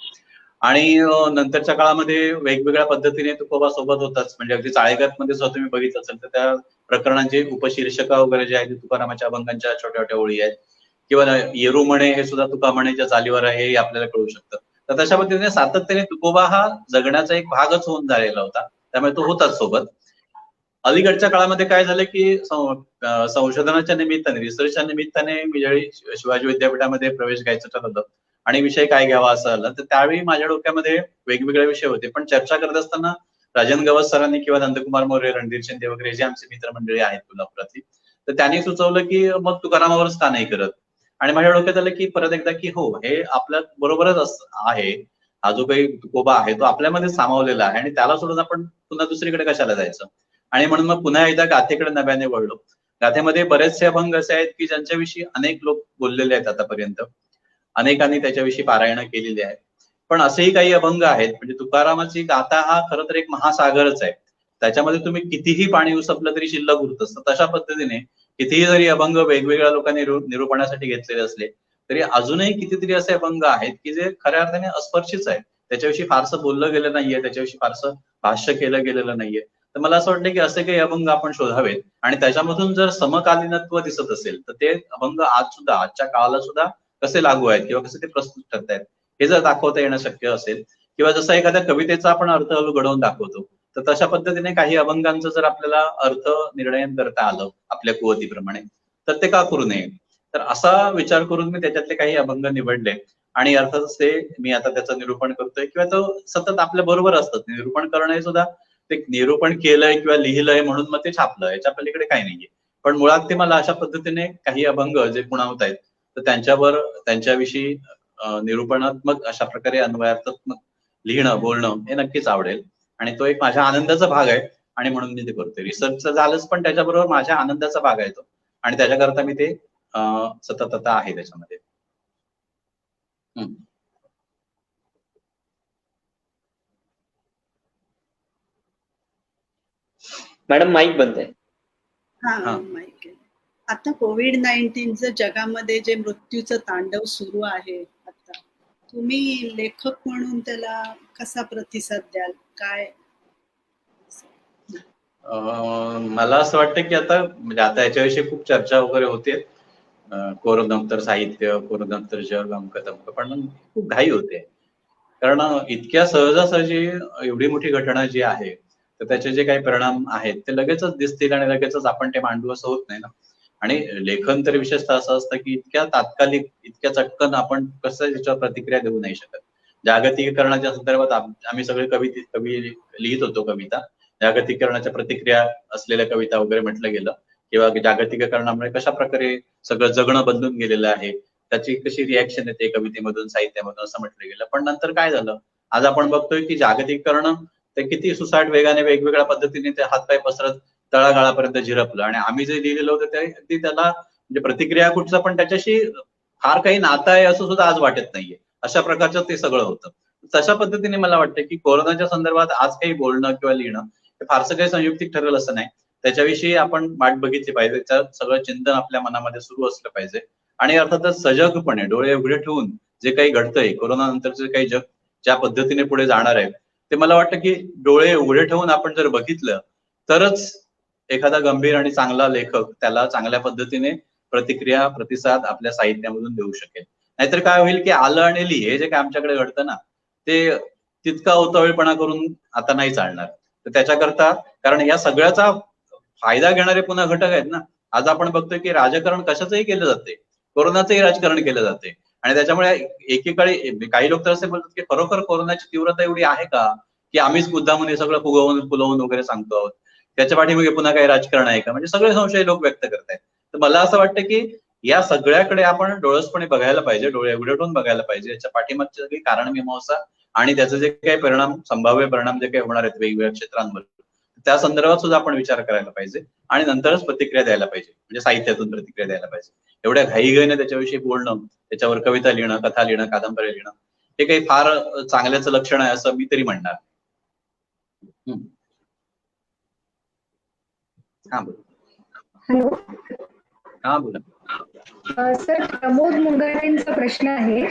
आणि नंतरच्या काळामध्ये वेगवेगळ्या पद्धतीने तुकोबा सोबत होताच. म्हणजे अगदी चाळेगात मध्ये सुद्धा तुम्ही बघितलं असेल तर त्या प्रकरणांचे उपशीर्षका वगैरे जे आहेत तुकारामाच्या अभंगांच्या छोट्या छोट्या ओळी आहेत, किंवा येरू म्हणे हे सुद्धा तुका म्हणेच्या चालीवर आहे हे आपल्याला कळू शकतं. तर तशा पद्धतीने सातत्याने तुकोबा हा जगण्याचा एक भागच होऊन झालेला होता, त्यामुळे तो होताच सोबत. अलीकडच्या काळामध्ये काय झालं की संशोधनाच्या निमित्ताने, रिसर्चच्या निमित्ताने मी ज्यावेळी शिवाजी विद्यापीठामध्ये प्रवेश घ्यायचं ठरवलं आणि विषय काय घ्यावा असं आलं, तर त्यावेळी माझ्या डोक्यामध्ये वेगवेगळे विषय होते. पण चर्चा करत असताना राजन गवस सरांनी किंवा नंदकुमार मोरे, रणधीर शिंदे वगैरे जे आमचे मित्रमंडळी आहेत कोल्हापुरातली, तर त्यांनी सुचवलं की मग तुकारामावरच का नाही करत. आणि माझ्या डोक्यात आलं की परत एकदा की हो, हे आपल्या बरोबरच आहे, हा जो काही तुकोबा आहे तो आपल्यामध्ये सामावलेला आहे आणि त्याला सोडून आपण पुन्हा दुसरीकडे कशाला जायचं. आणि म्हणून मग पुन्हा एकदा गाथेकडे नव्याने वळलो. गाथेमध्ये बरेचसे अभंग असे आहेत की ज्यांच्याविषयी अनेक लोक बोललेले आहेत आतापर्यंत, अनेकांनी त्याच्याविषयी पारायण केलेली आहेत. पण असेही काही अभंग आहेत, म्हणजे तुकारामाची गाथा हा खरं तर एक महासागरच आहे. त्याच्यामध्ये तुम्ही कितीही पाणी उसपलं तरी शिल्लक उरत असतं. तशा पद्धतीने कितीही जरी अभंग वेगवेगळ्या लोकांनी निरूपणासाठी घेतलेले असले तरी अजूनही कितीतरी असे अभंग आहेत की जे खऱ्या अर्थाने अस्पर्शीच आहेत. त्याच्याविषयी फारसं बोललं गेलं नाहीये, त्याच्याविषयी फारसं भाष्य केलं गेलेलं नाहीये. तर मला असं वाटतं की असे काही अभंग आपण शोधावेत आणि त्याच्यामधून जर समकालीनत्व दिसत असेल तर ते अभंग आज सुद्धा, आजच्या काळाला सुद्धा कसे लागू आहेत किंवा कसे ते प्रस्तुत ठरतायत हे जर दाखवता येणं शक्य असेल, किंवा जसं एखाद्या कवितेचा आपण अर्थ घडवून दाखवतो, तर तशा पद्धतीने काही अभंगांचं जर आपल्याला अर्थ निर्णयन करता आलं आपल्या कुवतीप्रमाणे, तर ते का करू नये. तर असा विचार करून मी त्याच्यातले काही अभंग निवडले आणि अर्थातच ते मी आता त्याचं निरूपण करतोय किंवा तो सतत आपल्या बरोबर असतात. निरूपण करणं सुद्धा ते निरूपण केलंय किंवा लिहिलंय म्हणून मग ते छापलं, याच्या पलीकडे काही नाहीये. पण मुळात ते मला अशा पद्धतीने काही अभंग जे खुणावत आहेत तर त्यांच्यावर, त्यांच्याविषयी निरूपणात्मक अशा प्रकारे अन्वयात्मक लिहिणं, बोलणं हे नक्कीच आवडेल आणि तो एक माझ्या आनंदाचा भाग आहे आणि म्हणून मी ते करतोय. रिसर्चचं झालंच पण त्याच्याबरोबर माझ्या आनंदाचा भाग आहे तो आणि त्याच्याकरता मी ते सतत आता आहे त्याच्यामध्ये. मॅडम माईक बंद आहे. हा माईक आहे. आता कोविड-19चं जगामध्ये जे मृत्यूचं तांडव सुरू आहे आता, तुम्ही लेखक म्हणून त्याला कसा प्रतिसाद द्याल? काय मला असं वाटतं की आता म्हणजे आता याच्याविषयी खूप चर्चा वगैरे होते, कोरोनंतर साहित्य, कोरोनंतर जग, अमक तमक, पण खूप घाई होते. कारण इतक्या सहजासहजी एवढी मोठी घटना जी आहे तर त्याचे जे काही परिणाम आहेत ते लगेचच दिसतील आणि लगेचच आपण ते मांडू असं होत नाही ना. आणि लेखन तर विशेषतः असं असतं की इतक्या तात्कालिक, इतक्या चटकन आपण कसं याच्यावर प्रतिक्रिया देऊ नाही शकत. जागतिकीकरणाच्या संदर्भात आम्ही सगळे कवी लिहित होतो कविता. जागतिकीकरणाच्या प्रतिक्रिया असलेल्या कविता वगैरे म्हटलं गेलं, किंवा जागतिकीकरणामुळे कशा प्रकारे सगळं जगणं बदलून गेलेलं आहे, त्याची कशी रिॲक्शन येते कवितेमधून, साहित्यामधून असं म्हटलं गेलं. पण नंतर काय झालं, आज आपण बघतोय की जागतिकीकरण ते किती सुसाट वेगाने वेगवेगळ्या पद्धतीने ते हातपाय पसरत तळागाळापर्यंत झिरपलं आणि आम्ही जे लिहिलेलं होतं ते अगदी त्याला म्हणजे प्रतिक्रिया कुठचं पण त्याच्याशी फार काही नातं आहे असं सुद्धा आज वाटत नाहीये. अशा प्रकारचं ते सगळं होतं. तशा पद्धतीने मला वाटतं की कोरोनाच्या संदर्भात आज काही बोलणं किंवा लिहिणं हे फारसं काही संयुक्तिक ठरेल असं नाही. त्याच्याविषयी आपण वाट बघितली पाहिजे, त्याचं सगळं चिंतन आपल्या मनामध्ये सुरू असलं पाहिजे आणि अर्थातच सजगपणे डोळे उघडे ठेवून जे काही घडतंय, कोरोना नंतरचे काही जग ज्या पद्धतीने पुढे जाणार आहे ते मला वाटतं की डोळे उघडे ठेवून आपण जर बघितलं तरच एखादा गंभीर आणि चांगला लेखक त्याला चांगल्या पद्धतीने प्रतिक्रिया, प्रतिसाद आपल्या साहित्यामधून देऊ शकेल. नाहीतर काय होईल की आलं आणि लिहि हे जे काय आमच्याकडे घडतं ना ते तितका अवतळेपणा करून आता नाही चालणार. तर त्याच्याकरता, कारण या सगळ्याचा फायदा घेणारे पुन्हा घटक आहेत ना. आज आपण बघतोय की राजकारण कशाचंही केलं जाते, कोरोनाचंही राजकारण केलं जाते आणि त्याच्यामुळे एकेकाळी काही लोक तर असे बोलतात की खरोखर कोरोनाची तीव्रता एवढी आहे का की आम्हीच मुद्दामून हे सगळं फुलवून वगैरे सांगतो आहोत, त्याच्या पाठीमागे पुन्हा काही राजकारण आहे का, म्हणजे सगळे संशय लोक व्यक्त करतायत. तर मला असं वाटतं की या सगळ्याकडे आपण डोळसपणे बघायला पाहिजे, डोळे उघडे ठेवून बघायला पाहिजे. याच्या पाठीमागची सगळी कारणमीमांसा आणि त्याचे जे काही परिणाम, संभाव्य परिणाम जे काही होणार आहेत वेगवेगळ्या क्षेत्रांवर, त्या संदर्भात सुद्धा आपण विचार करायला पाहिजे आणि नंतरच प्रतिक्रिया द्यायला पाहिजे, म्हणजे साहित्यातून प्रतिक्रिया द्यायला पाहिजे. एवढ्या घाईघाईने त्याच्याविषयी बोलणं, त्याच्यावर कविता लिहिणं, कथा लिहिणं, कादंबऱ्या लिहिणं हे काही फार चांगल्याचं लक्षण आहे असं मी तरी म्हणणार. हा बोला. हॅलो. हा बोला. सर, प्रमोद मुंगाटेंचा प्रश्न आहे.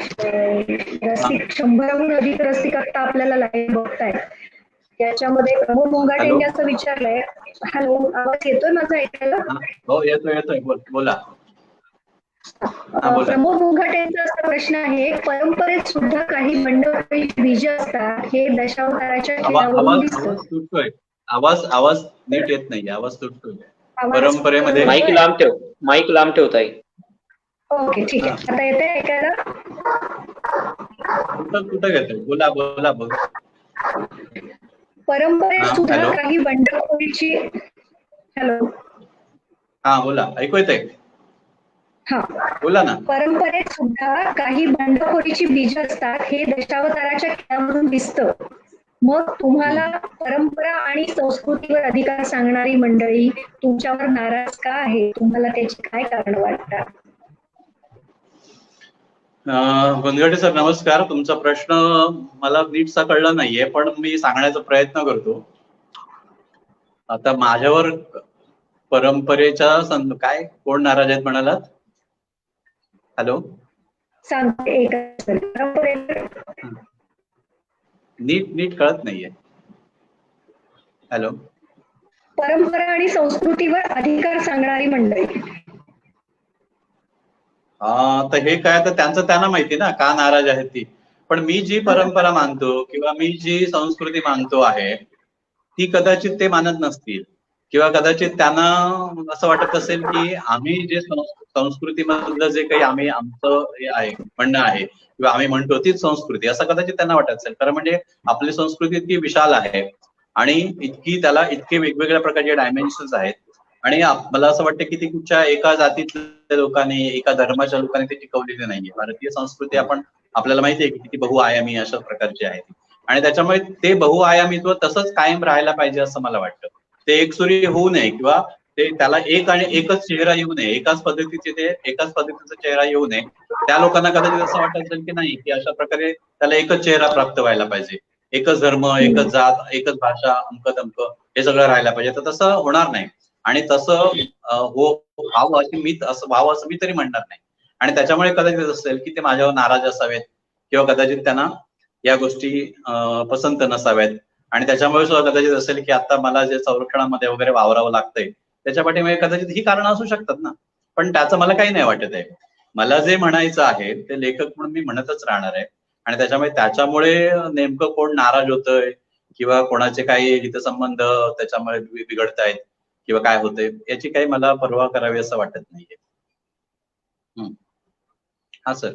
रसिक 100हून अधिक रसिक आता आपल्याला लाईव्ह बघतायत. त्याच्यामध्ये प्रमोद मुंगाटेंनी असं विचारलंय. हॅलो, आवाज येतोय माझा ऐकायला? हो, येतोय बोला. प्रमोद मुंगाटेंचा असा प्रश्न आहे, परंपरेत सुद्धा काही मंडळी बीज असतात, हे दशावताराच्या खेळावरून दिसतं. आवाज नीट येत नाही, आवाज तुटतोय. परंपरेमध्ये माईक लांब ठेवताय. ओके, ठीक आहे. आता येते ऐकायला? कुठं घेतोय? बोला. परंपरेत सुद्धा काही बंडखोरीची. हॅलो, हा बोला, ऐकू येतंय? हा बोला ना. परंपरेत सुद्धा काही बंडखोरीची बीज असतात, हे दशावताराच्या खेळावरून दिसतं. मग तुम्हाला परंपरा आणि संस्कृतीवर अधिकार सांगणारी मंडळी तुमच्यावर नाराज का आहे? तुम्हाला त्याची काय कारण वाटतात? गुंजगटे सर, नमस्कार. तुमचा प्रश्न मला नीटसा कळला नाहीये, पण मी सांगण्याचा प्रयत्न करतो. आता माझ्यावर परंपरेच्या काय कोण नाराज आहेत म्हणालात? हॅलो, सांगते एक. नीट कळत नाहीये. हॅलो, परंपरा आणि संस्कृतीवर अधिकार सांगणारी मंडळी. तर हे काय, तर त्यांचं त्यांना माहिती ना का नाराज आहेत ती. पण मी जी परंपरा मानतो किंवा मी जी संस्कृती मानतो आहे ती कदाचित ते मानत नसतील, किंवा कदाचित त्यांना असं वाटत असेल की आम्ही जे संस्कृतीमधलं जे काही आमचं हे आहे म्हणणं आहे किंवा आम्ही म्हणतो तीच संस्कृती, असं कदाचित त्यांना वाटत असेल. खरं म्हणजे आपली संस्कृती इतकी विशाल आहे आणि त्याला इतके वेगवेगळ्या प्रकारचे डायमेन्शन्स आहेत. आणि मला असं वाटतं की ती कुठच्या एका जातीतल्या लोकांनी, एका धर्माच्या लोकांनी ती टिकवलेली नाहीये. भारतीय संस्कृती आपल्याला माहिती आहे की किती बहुआयामी अशा प्रकारची आहे, आणि त्याच्यामुळे ते बहुआयामीत्व तसंच कायम राहायला पाहिजे असं मला वाटतं. ते एकसुरी होऊ नये, किंवा ते त्याला एक आणि एकच चेहरा येऊ नये, एकाच पद्धतीचा चेहरा येऊ नये. त्या लोकांना कदाचित असं वाटत असेल की नाही, की अशा प्रकारे त्याला एकच चेहरा प्राप्त व्हायला पाहिजे, एकच धर्म, एकच जात, एकच भाषा, अमकं हे सगळं राहायला पाहिजे. तर तसं होणार नाही, आणि तसं व्हावं असं मी तरी म्हणणार नाही. आणि त्याच्यामुळे कदाचित असेल की ते माझ्यावर नाराज असावेत, किंवा कदाचित त्यांना या गोष्टी पसंत नसाव्यात, आणि त्याच्यामुळे सुद्धा कदाचित असेल की आता मला जे संरक्षणामध्ये वगैरे वावरावं लागतंय त्याच्या पाठीमागे कदाचित ही कारणं असू शकतात ना. पण त्याचं मला काही नाही वाटत आहे. मला जे म्हणायचं आहे ते लेखक म्हणून मी म्हणतच राहणार आहे, आणि त्याच्यामुळे नेमकं कोण नाराज होतंय किंवा कोणाचे काही हितसंबंध त्याच्यामुळे बिघडतायत किंवा काय होतंय याची काही मला पर्वा करावी असं वाटत नाहीये. हा सर,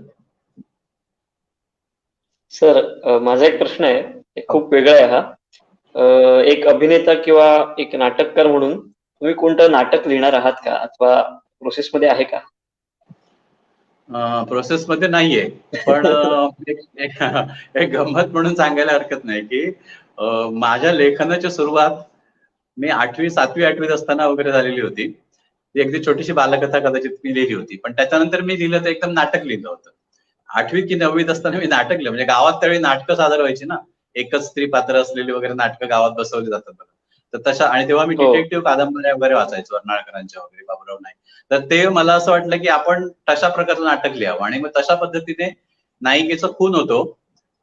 माझा एक प्रश्न आहे, खूप वेगळा आहे हा. एक अभिनेता किंवा एक नाटककार म्हणून तुम्ही कोणतं नाटक लिहिणार आहात का, अथवा प्रोसेसमध्ये आहे का? प्रोसेसमध्ये नाहीये, पण एक गंमत म्हणून सांगायला हरकत नाही की माझ्या लेखनाची सुरुवात मी 8वी 7वी 8वीत असताना वगैरे झालेली होती. ती अगदी छोटीशी बालकथा कदाचित मी लिहिली होती, पण त्याच्यानंतर मी लिहिलं तर एकदम नाटक लिहिलं होतं. 8वी की 9वीत असताना मी नाटक लिहिलं, म्हणजे गावात त्यावेळी नाटकं सादर व्हायची ना, एकच स्त्री पात्र असलेली वगैरे नाटकं गावात बसवली जातात बघा. तर तशा, आणि तेव्हा मी डिटेक्टिव्ह कादंबऱ्या वगैरे वाचायचो, अर्नाळकरांच्या वगैरे, बाबूराव नाईक. तर ते मला असं वाटलं की आपण तशा प्रकारचं नाटक लिहावं, आणि मग तशा पद्धतीने नायिकेचा खून होतो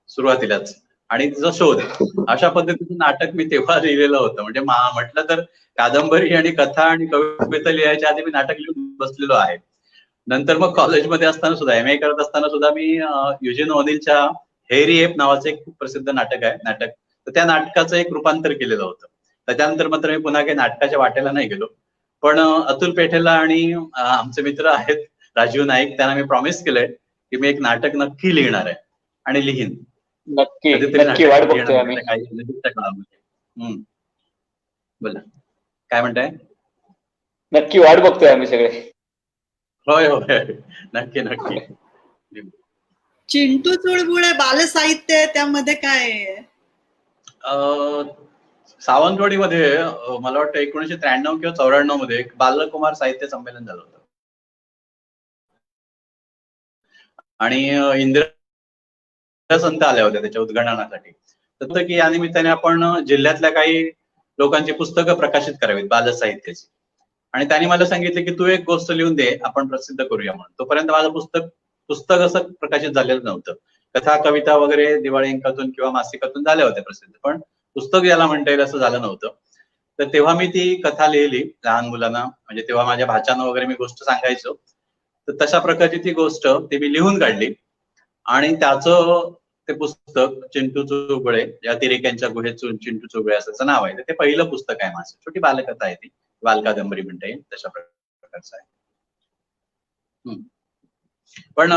सुरुवातीलाच आणि तिचा शोध, अशा पद्धतीचं नाटक मी तेव्हा लिहिलेलं होतं. म्हणजे म्हटलं तर कादंबरी आणि कथा आणि कविता लिहायच्या आधी मी नाटक लिहून बसलेलो आहे. नंतर मग कॉलेजमध्ये असताना सुद्धा, MA करत असताना सुद्धा मी युजीन ओनिलच्या हेरी एप नावाचं एक खूप प्रसिद्ध नाटक, तर त्या नाटकाचं एक रूपांतर केलेलं होतं. त्याच्यानंतर मात्र मी पुन्हा काही नाटकाच्या वाटेला नाही गेलो. पण अतुल पेठेला आणि आमचे मित्र आहेत राजीव नाईक, त्यांना मी प्रॉमिस केलंय की मी एक नाटक नक्की लिहिणार आहे आणि लिहीन. नक्की वाट बघतोय आम्ही. बोला, काय म्हणताय? नक्की वाट बघतोय आम्ही सगळे. होय, नक्की. चिंटू चुळबुळे बालसाहित्य, त्यामध्ये काय आहे? सावंतवाडीमध्ये मला वाटतं 1993 किंवा 94 मध्ये एक बालकुमार साहित्य संमेलन झालं होतं, आणि इंदिरा संत आल्या होत्या त्याच्या उद्घाटनासाठी. तर की या निमित्ताने आपण जिल्ह्यातल्या काही लोकांची पुस्तकं प्रकाशित करावीत बालसाहित्याची. आणि त्यांनी मला सांगितलं की तू एक गोष्ट लिहून दे, आपण प्रसिद्ध करूया म्हणून. तोपर्यंत माझं पुस्तक असं प्रकाशित झालेलं नव्हतं. कथा कविता वगैरे दिवाळी अंकातून किंवा मासिकातून झाल्या होत्या प्रसिद्ध, पण पुस्तक याला म्हणता येईल असं झालं नव्हतं. तर तेव्हा मी ती कथा लिहिली लहान मुलांना, म्हणजे तेव्हा माझ्या भाच्यांना वगैरे मी गोष्ट सांगायचो. तर तशा प्रकारची ती गोष्ट ती मी लिहून काढली आणि त्याचं ते पुस्तक चिंटू चुगळे, या अतिरेक्यांच्या गुहेतून चिंटू चुगळे असं त्याचं नाव आहे. ते पहिलं पुस्तक आहे माझं. छोटी बालकथा आहे ती, बालकादंबरी म्हणता येईल, तशा प्रकारचं आहे. पण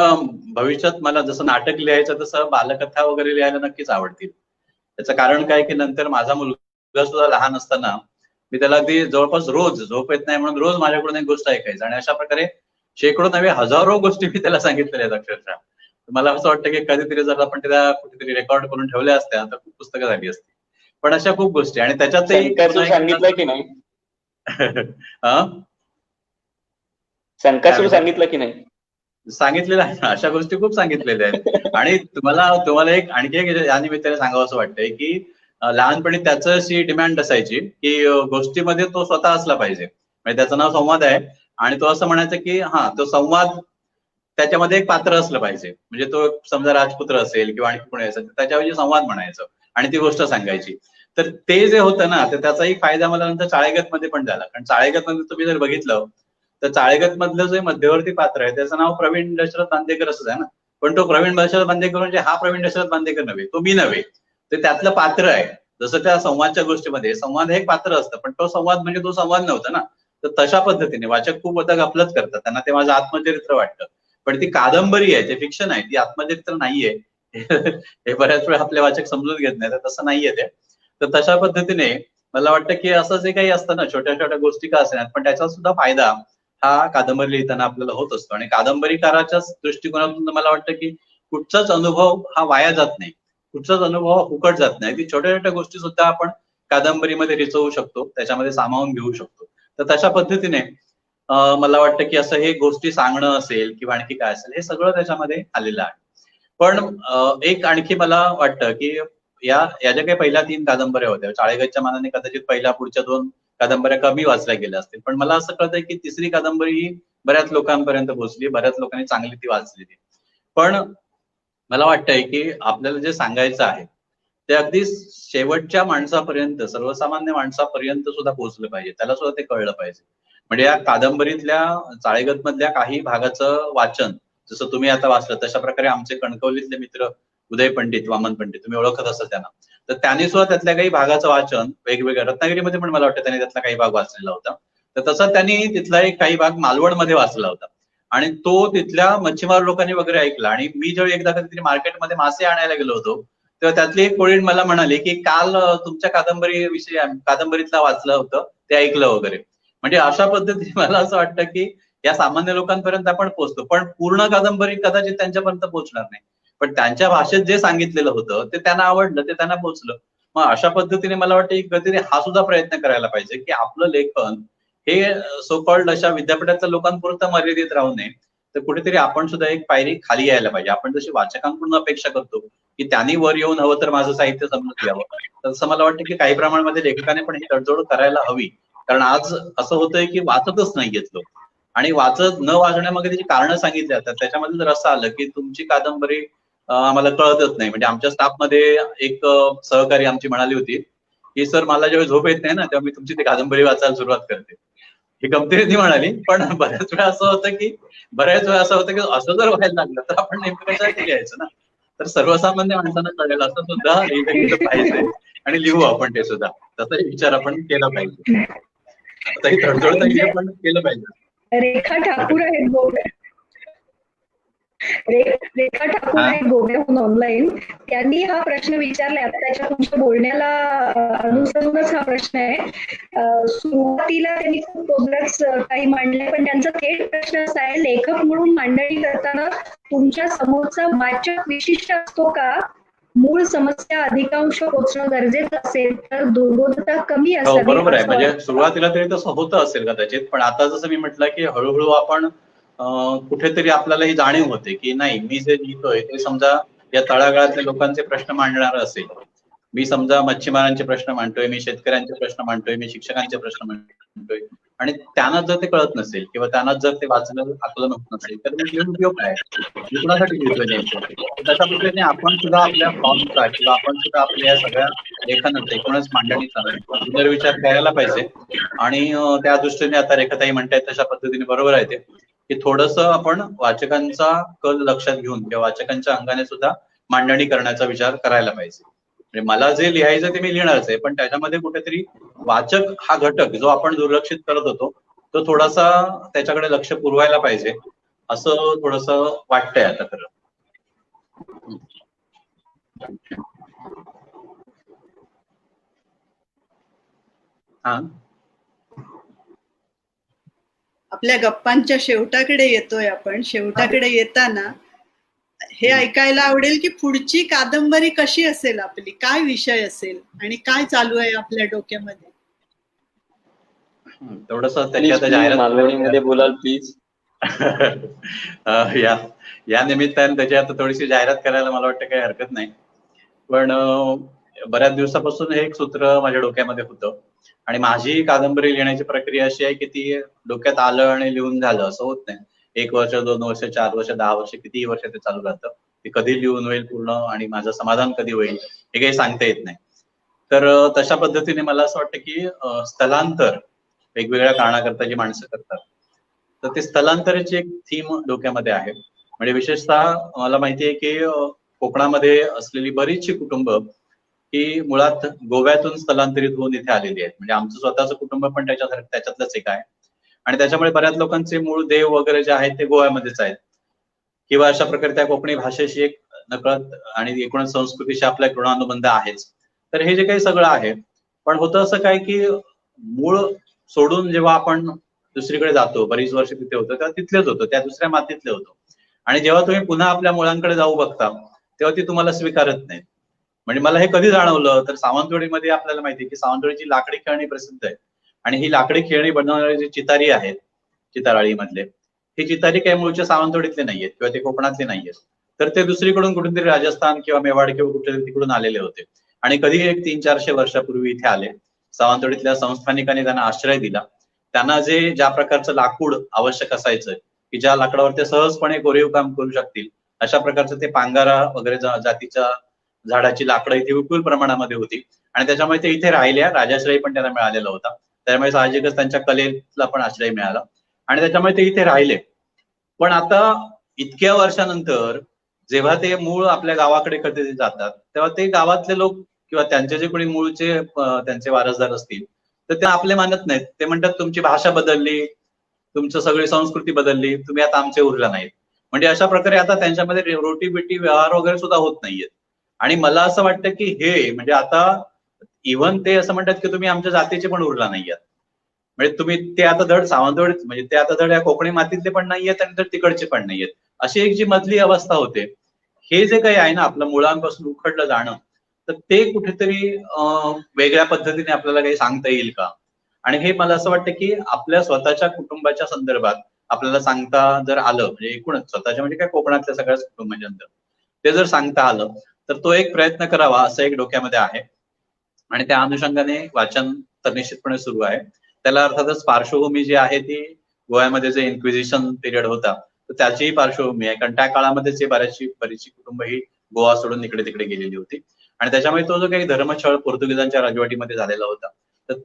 भविष्यात मला जसं नाटक लिहायचं तसं बालकथा वगैरे लिहायला नक्कीच आवडतील. त्याचं कारण काय की नंतर माझा मुलगा सुद्धा लहान असताना मी त्याला अगदी जवळपास रोज झोप येत नाही म्हणून रोज माझ्याकडून एक गोष्ट ऐकायचं आणि अशा प्रकारे शेकडो नव्हे हजारो गोष्टी मी त्याला सांगितलेल्या आहेत अक्षरशः. मला असं वाटतं की कधीतरी जर आपण त्याला कुठेतरी रेकॉर्ड करून ठेवल्या असत्या तर खूप पुस्तकं झाली असती. पण अशा खूप गोष्टी आणि त्याच्यातही सांगितलं की नाही, संकासूर सांगितलं की नाही, सांगितलेलं आहे. अशा गोष्टी खूप सांगितलेल्या आहेत. आणि तुम्हाला एक आणखी एक या निमित्ताने सांगावं असं वाटतंय की लहानपणी त्याचं अशी डिमांड असायची की गोष्टीमध्ये तो स्वतः असला पाहिजे. म्हणजे त्याचं नाव संवाद आहे आणि तो असं म्हणायचं की तो संवाद त्याच्यामध्ये एक पात्र असलं पाहिजे. म्हणजे तो समजा राजपुत्र असेल किंवा आणखी कोणी असेल त्याच्याऐवजी संवाद म्हणायचं आणि ती गोष्ट सांगायची. तर ते जे होतं ना, तर त्याचाही फायदा मला नंतर चाळेगत मध्ये पण झाला. कारण चाळेगत मध्ये तुम्ही जर बघितलं तर चाळेगत मधलं जे मध्यवर्ती पात्र आहे त्याचं नाव प्रवीण दशरथ बांदेकर असंच आहे ना. पण तो प्रवीण दशरथ बांदेकर म्हणजे हा प्रवीण दशरथ बांदेकर नव्हे, तो मी नव्हे, ते त्यातलं पात्र आहे. जसं त्या संवादच्या गोष्टीमध्ये संवाद हे एक पात्र असतं, पण तो संवाद म्हणजे तो संवाद नव्हता ना. तर तशा पद्धतीने वाचक खूप आता गफलत करतात, त्यांना ते माझं आत्मचरित्र वाटतं. पण ती कादंबरी आहे, ते फिक्शन आहे, ती आत्मचरित्र नाहीये. हे बऱ्याच वेळा आपले वाचक समजून घेत नाही, तर तसं नाहीये ते. तर तशा पद्धतीने मला वाटतं की असं जे काही असतं ना, छोट्या छोट्या गोष्टी का असणार, पण त्याचा सुद्धा फायदा हा कादंबरी लिहिताना आपल्याला होत असतो. आणि कादंबरीकाराच्या दृष्टिकोनातून मला वाटतं की कुठचाच अनुभव हा वाया जात नाही, कुठचाच अनुभव फुकट जात नाही. ती छोट्या छोट्या गोष्टी सुद्धा आपण कादंबरीमध्ये रिचवू शकतो, त्याच्यामध्ये सामावून घेऊ शकतो. तर तशा पद्धतीने मला वाटतं की असं हे गोष्टी सांगणं असेल किंवा आणखी काय असेल हे सगळं त्याच्यामध्ये आलेलं आहे. पण एक आणखी मला वाटतं की या ज्या काही पहिल्या 3 कादंबऱ्या होत्या, चाळेगतच्या मानाने कदाचित पहिल्या पुढच्या 2 कादंबऱ्या कमी वाचल्या गेल्या असतील, पण मला असं कळतंय की तिसरी कादंबरी ही बऱ्याच लोकांपर्यंत पोहोचली, बऱ्याच लोकांनी चांगली ती वाचलेली. पण मला वाटतंय की आपल्याला जे सांगायचं आहे ते अगदी शेवटच्या माणसापर्यंत, सर्वसामान्य माणसापर्यंत सुद्धा पोहोचलं पाहिजे, त्याला सुद्धा ते कळलं पाहिजे. म्हणजे या कादंबरीतल्या चाळेगत मधल्या काही भागाचं वाचन जसं तुम्ही आता वाचलं तशा प्रकारे आमचे कणकवलीतले मित्र उदय पंडित, वामन पंडित, तुम्ही ओळखत असाल त्यांना, तर त्यांनी सुद्धा त्यातल्या काही भागाचं वाचन वेगवेगळ्या, रत्नागिरीमध्ये पण मला वाटतं त्यांनी त्यातला काही भाग वाचलेला होता. तर तसं त्यांनी तिथला एक काही भाग मालवणमध्ये वाचला होता आणि तो तिथल्या मच्छीमार लोकांनी वगैरे ऐकला. आणि मी जेव्हा एकदा कधीतरी मार्केटमध्ये मासे आणायला गेलो होतो तेव्हा त्यातली एक कोळीण मला म्हणाली की काल तुमच्या कादंबरीविषयी, कादंबरीतला वाचलं होतं, ते ऐकलं वगैरे. म्हणजे अशा पद्धतीने मला असं वाटतं की या सामान्य लोकांपर्यंत आपण पोहोचतो, पण पूर्ण कादंबरी कदाचित त्यांच्यापर्यंत पोहोचणार नाही, पण त्यांच्या भाषेत जे सांगितलेलं होतं ते त्यांना आवडलं, ते त्यांना पोहोचलं. मग अशा पद्धतीने मला वाटतं की कधीतरी हा सुद्धा प्रयत्न करायला पाहिजे की आपलं लेखन हे सो कॉल्ड अशा विद्यापीठातल्या लोकांपुरतं मर्यादित राहू नये, तर कुठेतरी आपण सुद्धा एक पायरी खाली यायला पाहिजे. आपण जशी वाचकांकडून अपेक्षा करतो की त्यांनी वर येऊन हवं तर माझं साहित्य समजून घ्यावं, तसं मला वाटतं की काही प्रमाणामध्ये लेखकाने पण ही तडजोड करायला हवी. कारण आज असं होतंय की वाचतच नाही घेत लोक, आणि वाचत न वाचण्यामध्ये त्याची कारणं सांगितली जातात. त्याच्यामध्ये जर असं आलं की तुमची कादंबरी आम्हाला कळतच नाही, म्हणजे आमच्या स्टाफमध्ये एक सहकारी आमची म्हणाली होती की सर मला जेव्हा झोप येत नाही ना तेव्हा मी तुमची ती कादंबरी वाचायला सुरुवात करते. ही गमतीने म्हणाली, पण बऱ्याच वेळा असं होतं की असं जर व्हायला लागलं तर आपण नेमकं कशासाठी घ्यायचं ना. तर सर्वसामान्य माणसांना कळेल असं सुद्धा लिहिलं गेलं पाहिजे आणि लिहू आपण ते सुद्धा, तसाही विचार आपण केला पाहिजे, तसंही तडजोड पण केलं पाहिजे. रेखा ठाकूर आहेत गोव्या, रेखा ठाकूर आहेत गोव्याहून ऑनलाईन, त्यांनी हा प्रश्न विचारलाय. त्याच्या तुमच्या बोलण्याला अनुसरूनच हा प्रश्न आहे. सुरुवातीला त्यांनी खूप प्रोग्रेस काही मांडले, पण त्यांचा थेट प्रश्न असा आहे, लेखक म्हणून मांडणी करताना तुमच्या समोरचा वाचक विशिष्ट असतो का? मूळ समस्या अधिकांश पोचणं गरजेचं असेल तर दुर्बोधता कमी असावी. बरोबर आहे, म्हणजे सुरुवातीला तरी तसं होतं असेल कदाचित, पण आता जसं मी म्हटलं की हळूहळू आपण कुठेतरी आपल्याला ही जाणीव होते की नाही, मी जे लिहितोय ते समजा या तळागाळातल्या लोकांचे प्रश्न मांडणार असेल, मी समजा मच्छीमारांचे प्रश्न मांडतोय, मी शेतकऱ्यांचे प्रश्न मांडतोय, मी शिक्षकांचे प्रश्न मांडतोय, आणि त्यांना जर ते कळत नसेल किंवा त्यांना जर ते वाचलं आकलन होत नसेल तर मग लिहून उपयोग काय? मी कुणासाठी लिहितोय नेमकं? तशा पद्धतीने आपण सुद्धा आपल्या फॉर्मचा किंवा आपण सुद्धा आपल्या सगळ्या लेखनाचा एकूणच मांडणीचा पुनर्विचार करायला पाहिजे. आणि त्या दृष्टीने आता रेखाताई म्हणतायत तशा पद्धतीने बरोबर आहे ते, की थोडंसं आपण वाचकांचा कल लक्षात घेऊन किंवा वाचकांच्या अंगाने सुद्धा मांडणी करण्याचा विचार करायला पाहिजे. म्हणजे मला जे लिहायचं ते मी लिहिणारच आहे, पण त्याच्यामध्ये कुठेतरी वाचक हा घटक जो आपण दुर्लक्षित करत होतो तो थोडासा त्याच्याकडे लक्ष पुरवायला पाहिजे असं थोडंसं वाटतंय आता खरं. हा, आपल्या गप्पांच्या शेवटाकडे येतोय आपण. शेवटाकडे येताना हे ऐकायला आवडेल की पुढची कादंबरी कशी असेल आपली, काय विषय असेल आणि काय चालू आहे आपल्या डोक्यामध्ये. थोडंसं त्याची आता जाहिरात मालवणीमध्ये बोलाल प्लीज. या निमित्ताने त्याची आता थोडीशी जाहिरात करायला मला वाटतं काही हरकत नाही. पण बऱ्याच दिवसापासून हे एक सूत्र माझ्या डोक्यामध्ये होतं आणि माझी कादंबरी लिहिण्याची प्रक्रिया अशी आहे की ती डोक्यात आलं आणि लिहून झालं असं होत नाही. 1 वर्ष, 2 वर्ष, 4 वर्ष, 10 वर्ष, कितीही वर्ष ते चालू राहतं. ते कधी लिहून होईल पूर्ण आणि माझं समाधान कधी होईल हे काही सांगता येत नाही. तर तशा पद्धतीने मला असं वाटतं की स्थलांतर वेगवेगळ्या कारणाकरता जी माणसं करतात तर ते स्थलांतराची एक थीम डोक्यामध्ये आहे. म्हणजे विशेषतः मला माहिती आहे की कोकणामध्ये असलेली बरीचशी कुटुंब ही मुळात गोव्यातून स्थलांतरित होऊन इथे आलेली आहेत. म्हणजे आमचं स्वतःचं कुटुंब पण त्याच्यातलंच एक आहे आणि त्याच्यामुळे बऱ्याच लोकांचे मूळ देव वगैरे जे आहेत ते गोव्यामध्येच आहेत किंवा अशा प्रकारे त्या कोकणी भाषेशी एक नकळत आणि एकूणच संस्कृतीशी आपला एक ऋणानुबंध आहेच. तर हे जे काही सगळं आहे, पण होतं असं काय की मूळ सोडून जेव्हा आपण दुसरीकडे जातो, बरीच वर्ष तिथे होतो तेव्हा तिथलेच होतो, त्या दुसऱ्या मातीतले होतो आणि जेव्हा तुम्ही पुन्हा आपल्या मुलांकडे जाऊ बघता तेव्हा ती तुम्हाला स्वीकारत नाहीत. म्हणजे मला हे कधी जाणवलं तर सावंतवाडीमध्ये आपल्याला माहिती आहे की सावंतवाडीची लाकडी खेळणी प्रसिद्ध आहे आणि ही लाकडी खेळणी बनवणारे जे चितारी आहेत चिताराळी मधले, हे चितारी काही मूळच्या सावंतवाडीतले नाहीयेत किंवा ते कोकणातले नाहीयेत, तर ते दुसरीकडून कुठेतरी राजस्थान किंवा मेवाड किंवा कुठेतरी तिकडून आलेले होते आणि कधी एक 300-400 वर्षापूर्वी इथे आले. सावंतवाडीतल्या संस्थानिकांनी त्यांना आश्रय दिला. त्यांना ज्या प्रकारचं लाकूड आवश्यक असायचं की ज्या लाकडावर ते सहजपणे कोरीव काम करू शकतील अशा प्रकारचं ते पांगारा वगैरे जातीच्या झाडाची लाकडं इथे विपुल प्रमाणामध्ये होती आणि त्याच्यामुळे ते इथे राहिल्या. राजाश्रय पण त्यांना मिळालेला होता, त्यामुळे साहजिकच त्यांच्या कलेला पण आश्रय मिळाला आणि त्याच्यामुळे ते इथे राहिले. पण आता इतक्या वर्षानंतर जेव्हा ते मूळ आपल्या गावाकडे कधी जातात तेव्हा ते गावातले लोक किंवा त्यांचे जे कोणी मूळचे त्यांचे वारसदार असतील तर ते आपले मानत नाहीत. ते म्हणतात तुमची भाषा बदलली, तुमचं सगळी संस्कृती बदलली, तुम्ही आता आमचे उरला नाहीत. म्हणजे अशा प्रकारे आता त्यांच्यामध्ये रोटी बिटी व्यवहार वगैरे सुद्धा होत नाहीयेत. आणि मला असं वाटतं की हे म्हणजे आता इव्हन ते असं म्हणतात की तुम्ही आमच्या जातीचे पण उरला नाहीयेत. म्हणजे तुम्ही ते आता धड सावंतवाडीत म्हणजे ते आता धड या कोकणी मातीतले पण नाहीयेत आणि धड तिकडचे पण नाहीयेत, अशी एक जी मधली अवस्था होते. हे जे काही आहे ना आपलं मुळांपासून उखडलं जाणं, तर ते कुठेतरी वेगळ्या पद्धतीने आपल्याला काही सांगता येईल का? आणि हे मला असं वाटतं की आपल्या स्वतःच्या कुटुंबाच्या संदर्भात आपल्याला सांगता जर आलं म्हणजे एकूणच स्वतःच्या म्हणजे काय कोकणातल्या सगळ्याच कुटुंबाच्या ते जर सांगता आलं तर तो एक प्रयत्न करावा असं एक डोक्यामध्ये आहे आणि त्या अनुषंगाने वाचन तर निश्चितपणे सुरू आहे. त्याला अर्थातच पार्श्वभूमी जी आहे ती गोव्यामध्ये जे इन्क्विजिशन पिरियड होता तर त्याचीही पार्श्वभूमी आहे, कारण त्या काळामध्ये बरीचशी कुटुंब ही गोवा सोडून इकडे तिकडे गेलेली होती आणि त्याच्यामुळे तो जो काही धर्मछळ पोर्तुगीजांच्या राजवटीमध्ये झालेला होता तर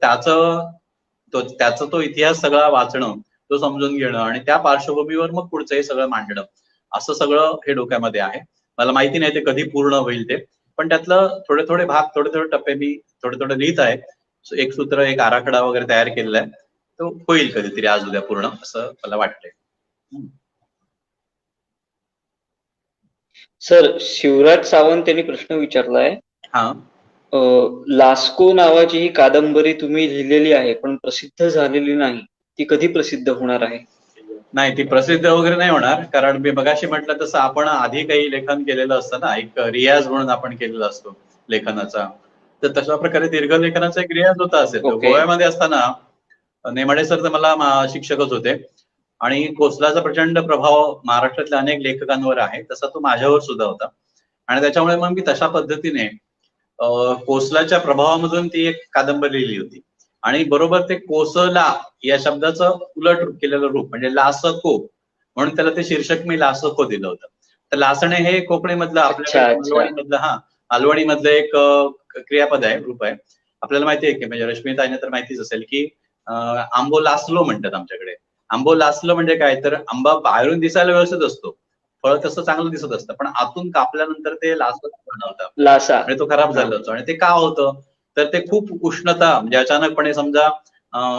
त्याचा तो इतिहास सगळा वाचणं, तो समजून घेणं आणि त्या पार्श्वभूमीवर मग पुढचं हे सगळं मांडणं, असं सगळं हे डोक्यामध्ये आहे. मला माहिती नाही ते कधी पूर्ण होईल ते, पण त्यातलं थोडे भाग थोडे टप्पे मी थोडे लिहित आहे. एक सूत्र एक आराखडा वगैरे तयार केलेला आहे, तो होईल कधीतरी आज उद्या पूर्ण असं मला वाटतंय. सर, शिवराज सावंत यांनी प्रश्न विचारलाय. हा, लास्को नावाची ही कादंबरी तुम्ही लिहिलेली आहे पण प्रसिद्ध झालेली नाही, ती कधी प्रसिद्ध होणार आहे? नाही, ती प्रसिद्ध वगैरे नाही होणार, कारण मी मगाशी म्हटलं तसं आपण आधी काही लेखन केलेलं असतं ना, एक रियाज म्हणून आपण केलेला असतो लेखनाचा, तर तशा प्रकारे दीर्घ लेखनाचा एक रियाज होता असेल. गोव्यामध्ये असताना नेमाडे सर तर मला शिक्षकच होते आणि कोसलाचा प्रचंड प्रभाव महाराष्ट्रातल्या अनेक लेखकांवर आहे, तसा तो माझ्यावर सुद्धा होता आणि त्याच्यामुळे मग मी तशा पद्धतीने कोसलाच्या प्रभावामधून ती एक कादंबरी लिहिली होती. आणि बरोबर ते कोसला या शब्दाचं उलट केलेलं रूप म्हणजे लासको, म्हणून त्याला ते शीर्षक मी लासको दिलं होतं. तर लासणे हे कोकणीमधलं आपल्या मालवणीमधलं मालवणीमधलं एक क्रियापद आहे, रूप आहे. आपल्याला माहिती आहे की म्हणजे रश्मिताईने तर माहितीच असेल की आंबो लासलो म्हणतात आमच्याकडे. आंबो लासलो म्हणजे काय, तर आंबा बाहेरून दिसायला व्यवस्थित असतो, फळ तसं चांगलं दिसत असतं, पण आतून कापल्यानंतर ते लासा बनवतं, लासा म्हणजे तो खराब झाला होतो. आणि ते का होतं, तर ते खूप उष्णता म्हणजे अचानकपणे समजा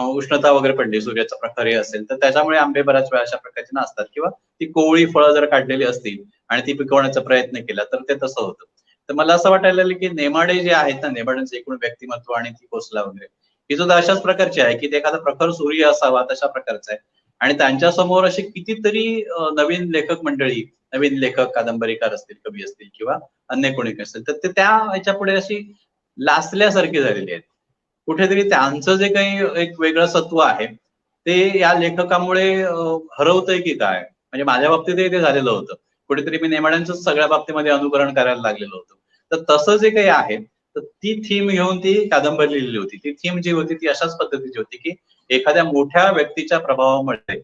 उष्णता वगैरे पडली, सूर्याचा प्रखर असेल तर त्याच्यामुळे आंबे बऱ्याच वेळा अशा प्रकारचे नसतात, किंवा ती कोवळी फळं जर काढलेली असतील आणि ती पिकवण्याचा प्रयत्न केला तर ते तसं होतं. तर मला असं वाटायला लागलं की नेमाडे जे आहेत ना, नेमाड्यांचं एकूण व्यक्तिमत्व आणि ती कोसला वगैरे ही सुद्धा अशाच प्रकारची आहे की ते एखादा प्रखर सूर्य असावा तशा प्रकारचा आहे. आणि त्यांच्या समोर अशी कितीतरी नवीन लेखक मंडळी, नवीन लेखक, कादंबरीकार असतील, कवी असतील किंवा अन्य कोणी असतील, तर ते त्या ह्याच्या पुढे अशी लासल्यासारखी झालेली आहेत. कुठेतरी त्यांचं जे काही एक वेगळं सत्व आहे ते या लेखकामुळे हरवतंय की काय, म्हणजे माझ्या बाबतीतही ते झालेलं होतं. कुठेतरी मी नेमाड्यांचंच सगळ्या बाबतीमध्ये अनुकरण करायला लागलेलो होतो. तर तसं जे काही आहे तर ती थीम घेऊन ती कादंबरी लिहिली होती. ती थीम जी होती ती अशाच पद्धतीची होती की एखाद्या मोठ्या व्यक्तीच्या प्रभावामुळे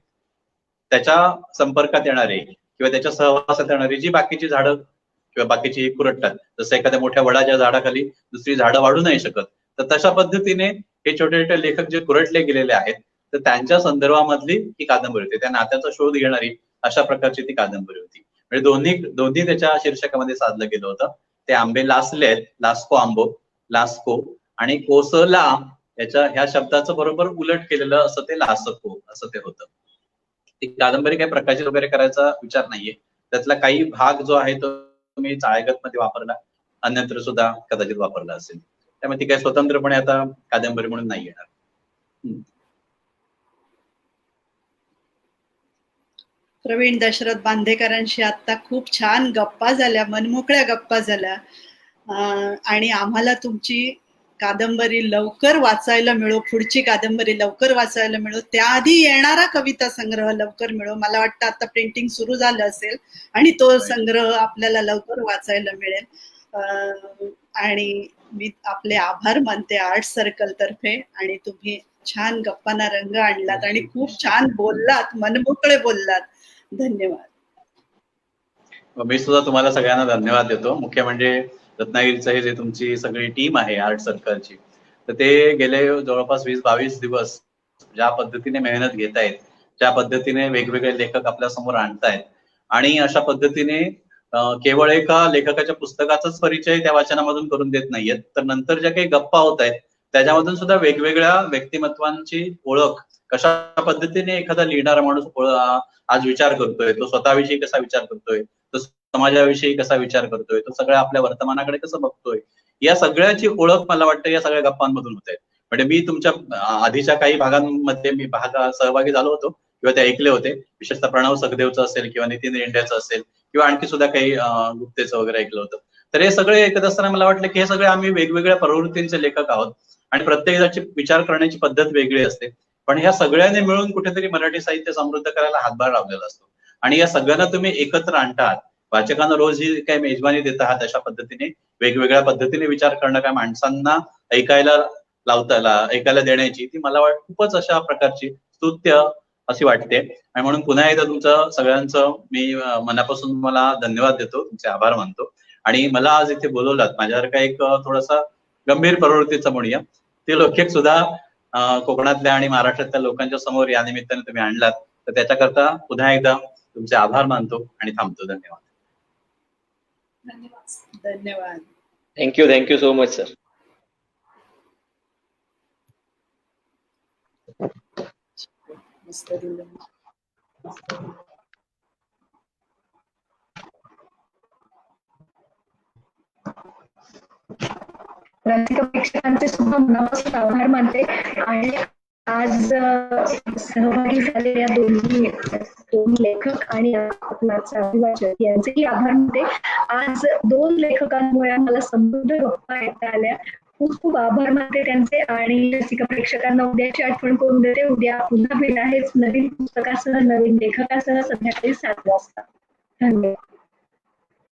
त्याच्या संपर्कात येणारे किंवा त्याच्या सहवासात येणारी जी बाकीची झाडं किंवा बाकीची कुरटतात, जसं एखाद्या मोठ्या वडाच्या झाडाखाली दुसरी झाडं वाढू नाही शकत, तर तशा पद्धतीने हे छोटे छोटे लेखक जे कुरटले गेलेले आहेत तर त्यांच्या संदर्भामधली ही कादंबरी होती. त्या नात्याचा शोध घेणारी अशा प्रकारची ती कादंबरी होती. म्हणजे दोन्ही त्याच्या शीर्षकामध्ये साधलं गेलं होतं. ते आंबे लासले आहेत, लास्को आंबो, लास्को, आणि कोसला याच्या ह्या शब्दाचं बरोबर उलट केलेलं असं ते लासको असं ते होतं. ती कादंबरी काही प्रकाशित वगैरे करायचा विचार नाहीये. त्यातला काही भाग जो आहे तो मी चाळगत मध्ये वापरला, अन्यत्र सुद्धा कदाचित वापरला असेल. त्यामुळे ती काही स्वतंत्रपणे आता कादंबरी म्हणून नाही येणार. प्रवीण दशरथ बांदेकरांशी आता खूप छान गप्पा झाल्या, मनमोकळ्या गप्पा झाल्या, आणि आम्हाला तुमची कादंबरी लवकर वाचायला मिळो, पुढची कादंबरी लवकर वाचायला मिळो, त्याआधी येणारा कविता संग्रह लवकर मिळो. मला वाटतं आता प्रिंटिंग सुरू झालं असेल आणि तो संग्रह आपल्याला लवकर वाचायला मिळेल. आणि मी आपले आभार मानते आर्ट सर्कल तर्फे, आणि तुम्ही छान गप्पांना रंग आणलात आणि खूप छान बोललात, मनमोकळे बोललात. धन्यवाद. मी सुद्धा तुम्हाला सगळ्यांना धन्यवाद देतो. मुख्य म्हणजे रत्नागिरीचं हे जे तुमची सगळी टीम आहे आर्ट सर्कलची, तर ते गेले जवळपास 20-22 दिवस ज्या पद्धतीने मेहनत घेत आहेत, ज्या पद्धतीने वेगवेगळे लेखक आपल्या समोर आणतायत, आणि अशा पद्धतीने केवळ एका लेखकाच्या पुस्तकाचाच परिचय त्या वाचनामधून करून देत नाहीयेत, तर नंतर ज्या काही गप्पा होत आहेत त्याच्यामधून सुद्धा वेगवेगळ्या व्यक्तिमत्वांची ओळख, कशा पद्धतीने एखादा लिहिणारा माणूस आज विचार करतोय, तो स्वतःविषयी कसा विचार करतोय, तो समाजाविषयी कसा विचार करतोय, तो सगळ्या आपल्या वर्तमानाकडे कसं बघतोय, या सगळ्याची ओळख मला वाटतं या सगळ्या गप्पांमधून होत आहे. म्हणजे मी तुमच्या आधीच्या काही भागांमध्ये मी सहभागी झालो होतो किंवा ते ऐकले होते, विशेषतः प्रणव सखदेवचं असेल किंवा नितीन इंडियाचं असेल किंवा आणखी सुद्धा काही गुप्तेचं वगैरे ऐकलं होतं. तर हे सगळे ऐकत असताना मला वाटलं की हे सगळे आम्ही वेगवेगळ्या प्रवृत्तींचे लेखक आहोत आणि प्रत्येकाची विचार करण्याची पद्धत वेगळी असते, पण ह्या सगळ्यांनी मिळून कुठेतरी मराठी साहित्य समृद्ध करायला हातभार लावलेला असतो. आणि या सगळ्यांना तुम्ही एकत्र आणतात, वाचकांना रोज ही काही मेजबानी देत आहात, अशा पद्धतीने वेगवेगळ्या पद्धतीने विचार करणं, काय माणसांना ऐकायला देण्याची, ती मला खूपच अशा प्रकारची स्तुत्य अशी वाटते. आणि म्हणून पुन्हा एकदा तुमचं सगळ्यांचं मी मनापासून मला धन्यवाद देतो, तुमचे आभार मानतो. आणि मला आज इथे बोलवलात, माझ्यासारखा एक थोडासा गंभीर प्रवृत्तीचा म्हणूया ते लेखक सुद्धा कोकणातल्या आणि महाराष्ट्रातल्या लोकांच्या समोर या निमित्ताने तुम्ही आणलात, तर त्याच्याकरता पुन्हा एकदा तुमचे आभार मानतो आणि थांबतो. धन्यवाद. धन्यवाद. Thank you so much sir. मस्त दिलं. रसिक प्रेक्षकांचे सुद्धा मनापासून आभार मानते. आणि आज सहभागी झालेल्या दोन लेखक आणि आपलाचा अभिवाचक यांचेही आभार मानते. आज 2 लेखकांमुळे आम्हाला समृद्ध गप्पा येता आल्या. खूप खूप आभार मानते त्यांचे. आणि रसिक प्रेक्षकांना उद्याची आठवण करून देते, उद्या पुन्हा भेट आहेच नवीन पुस्तकासह, नवीन लेखकासह, संध्याकाळी 7 वाजता. धन्यवाद.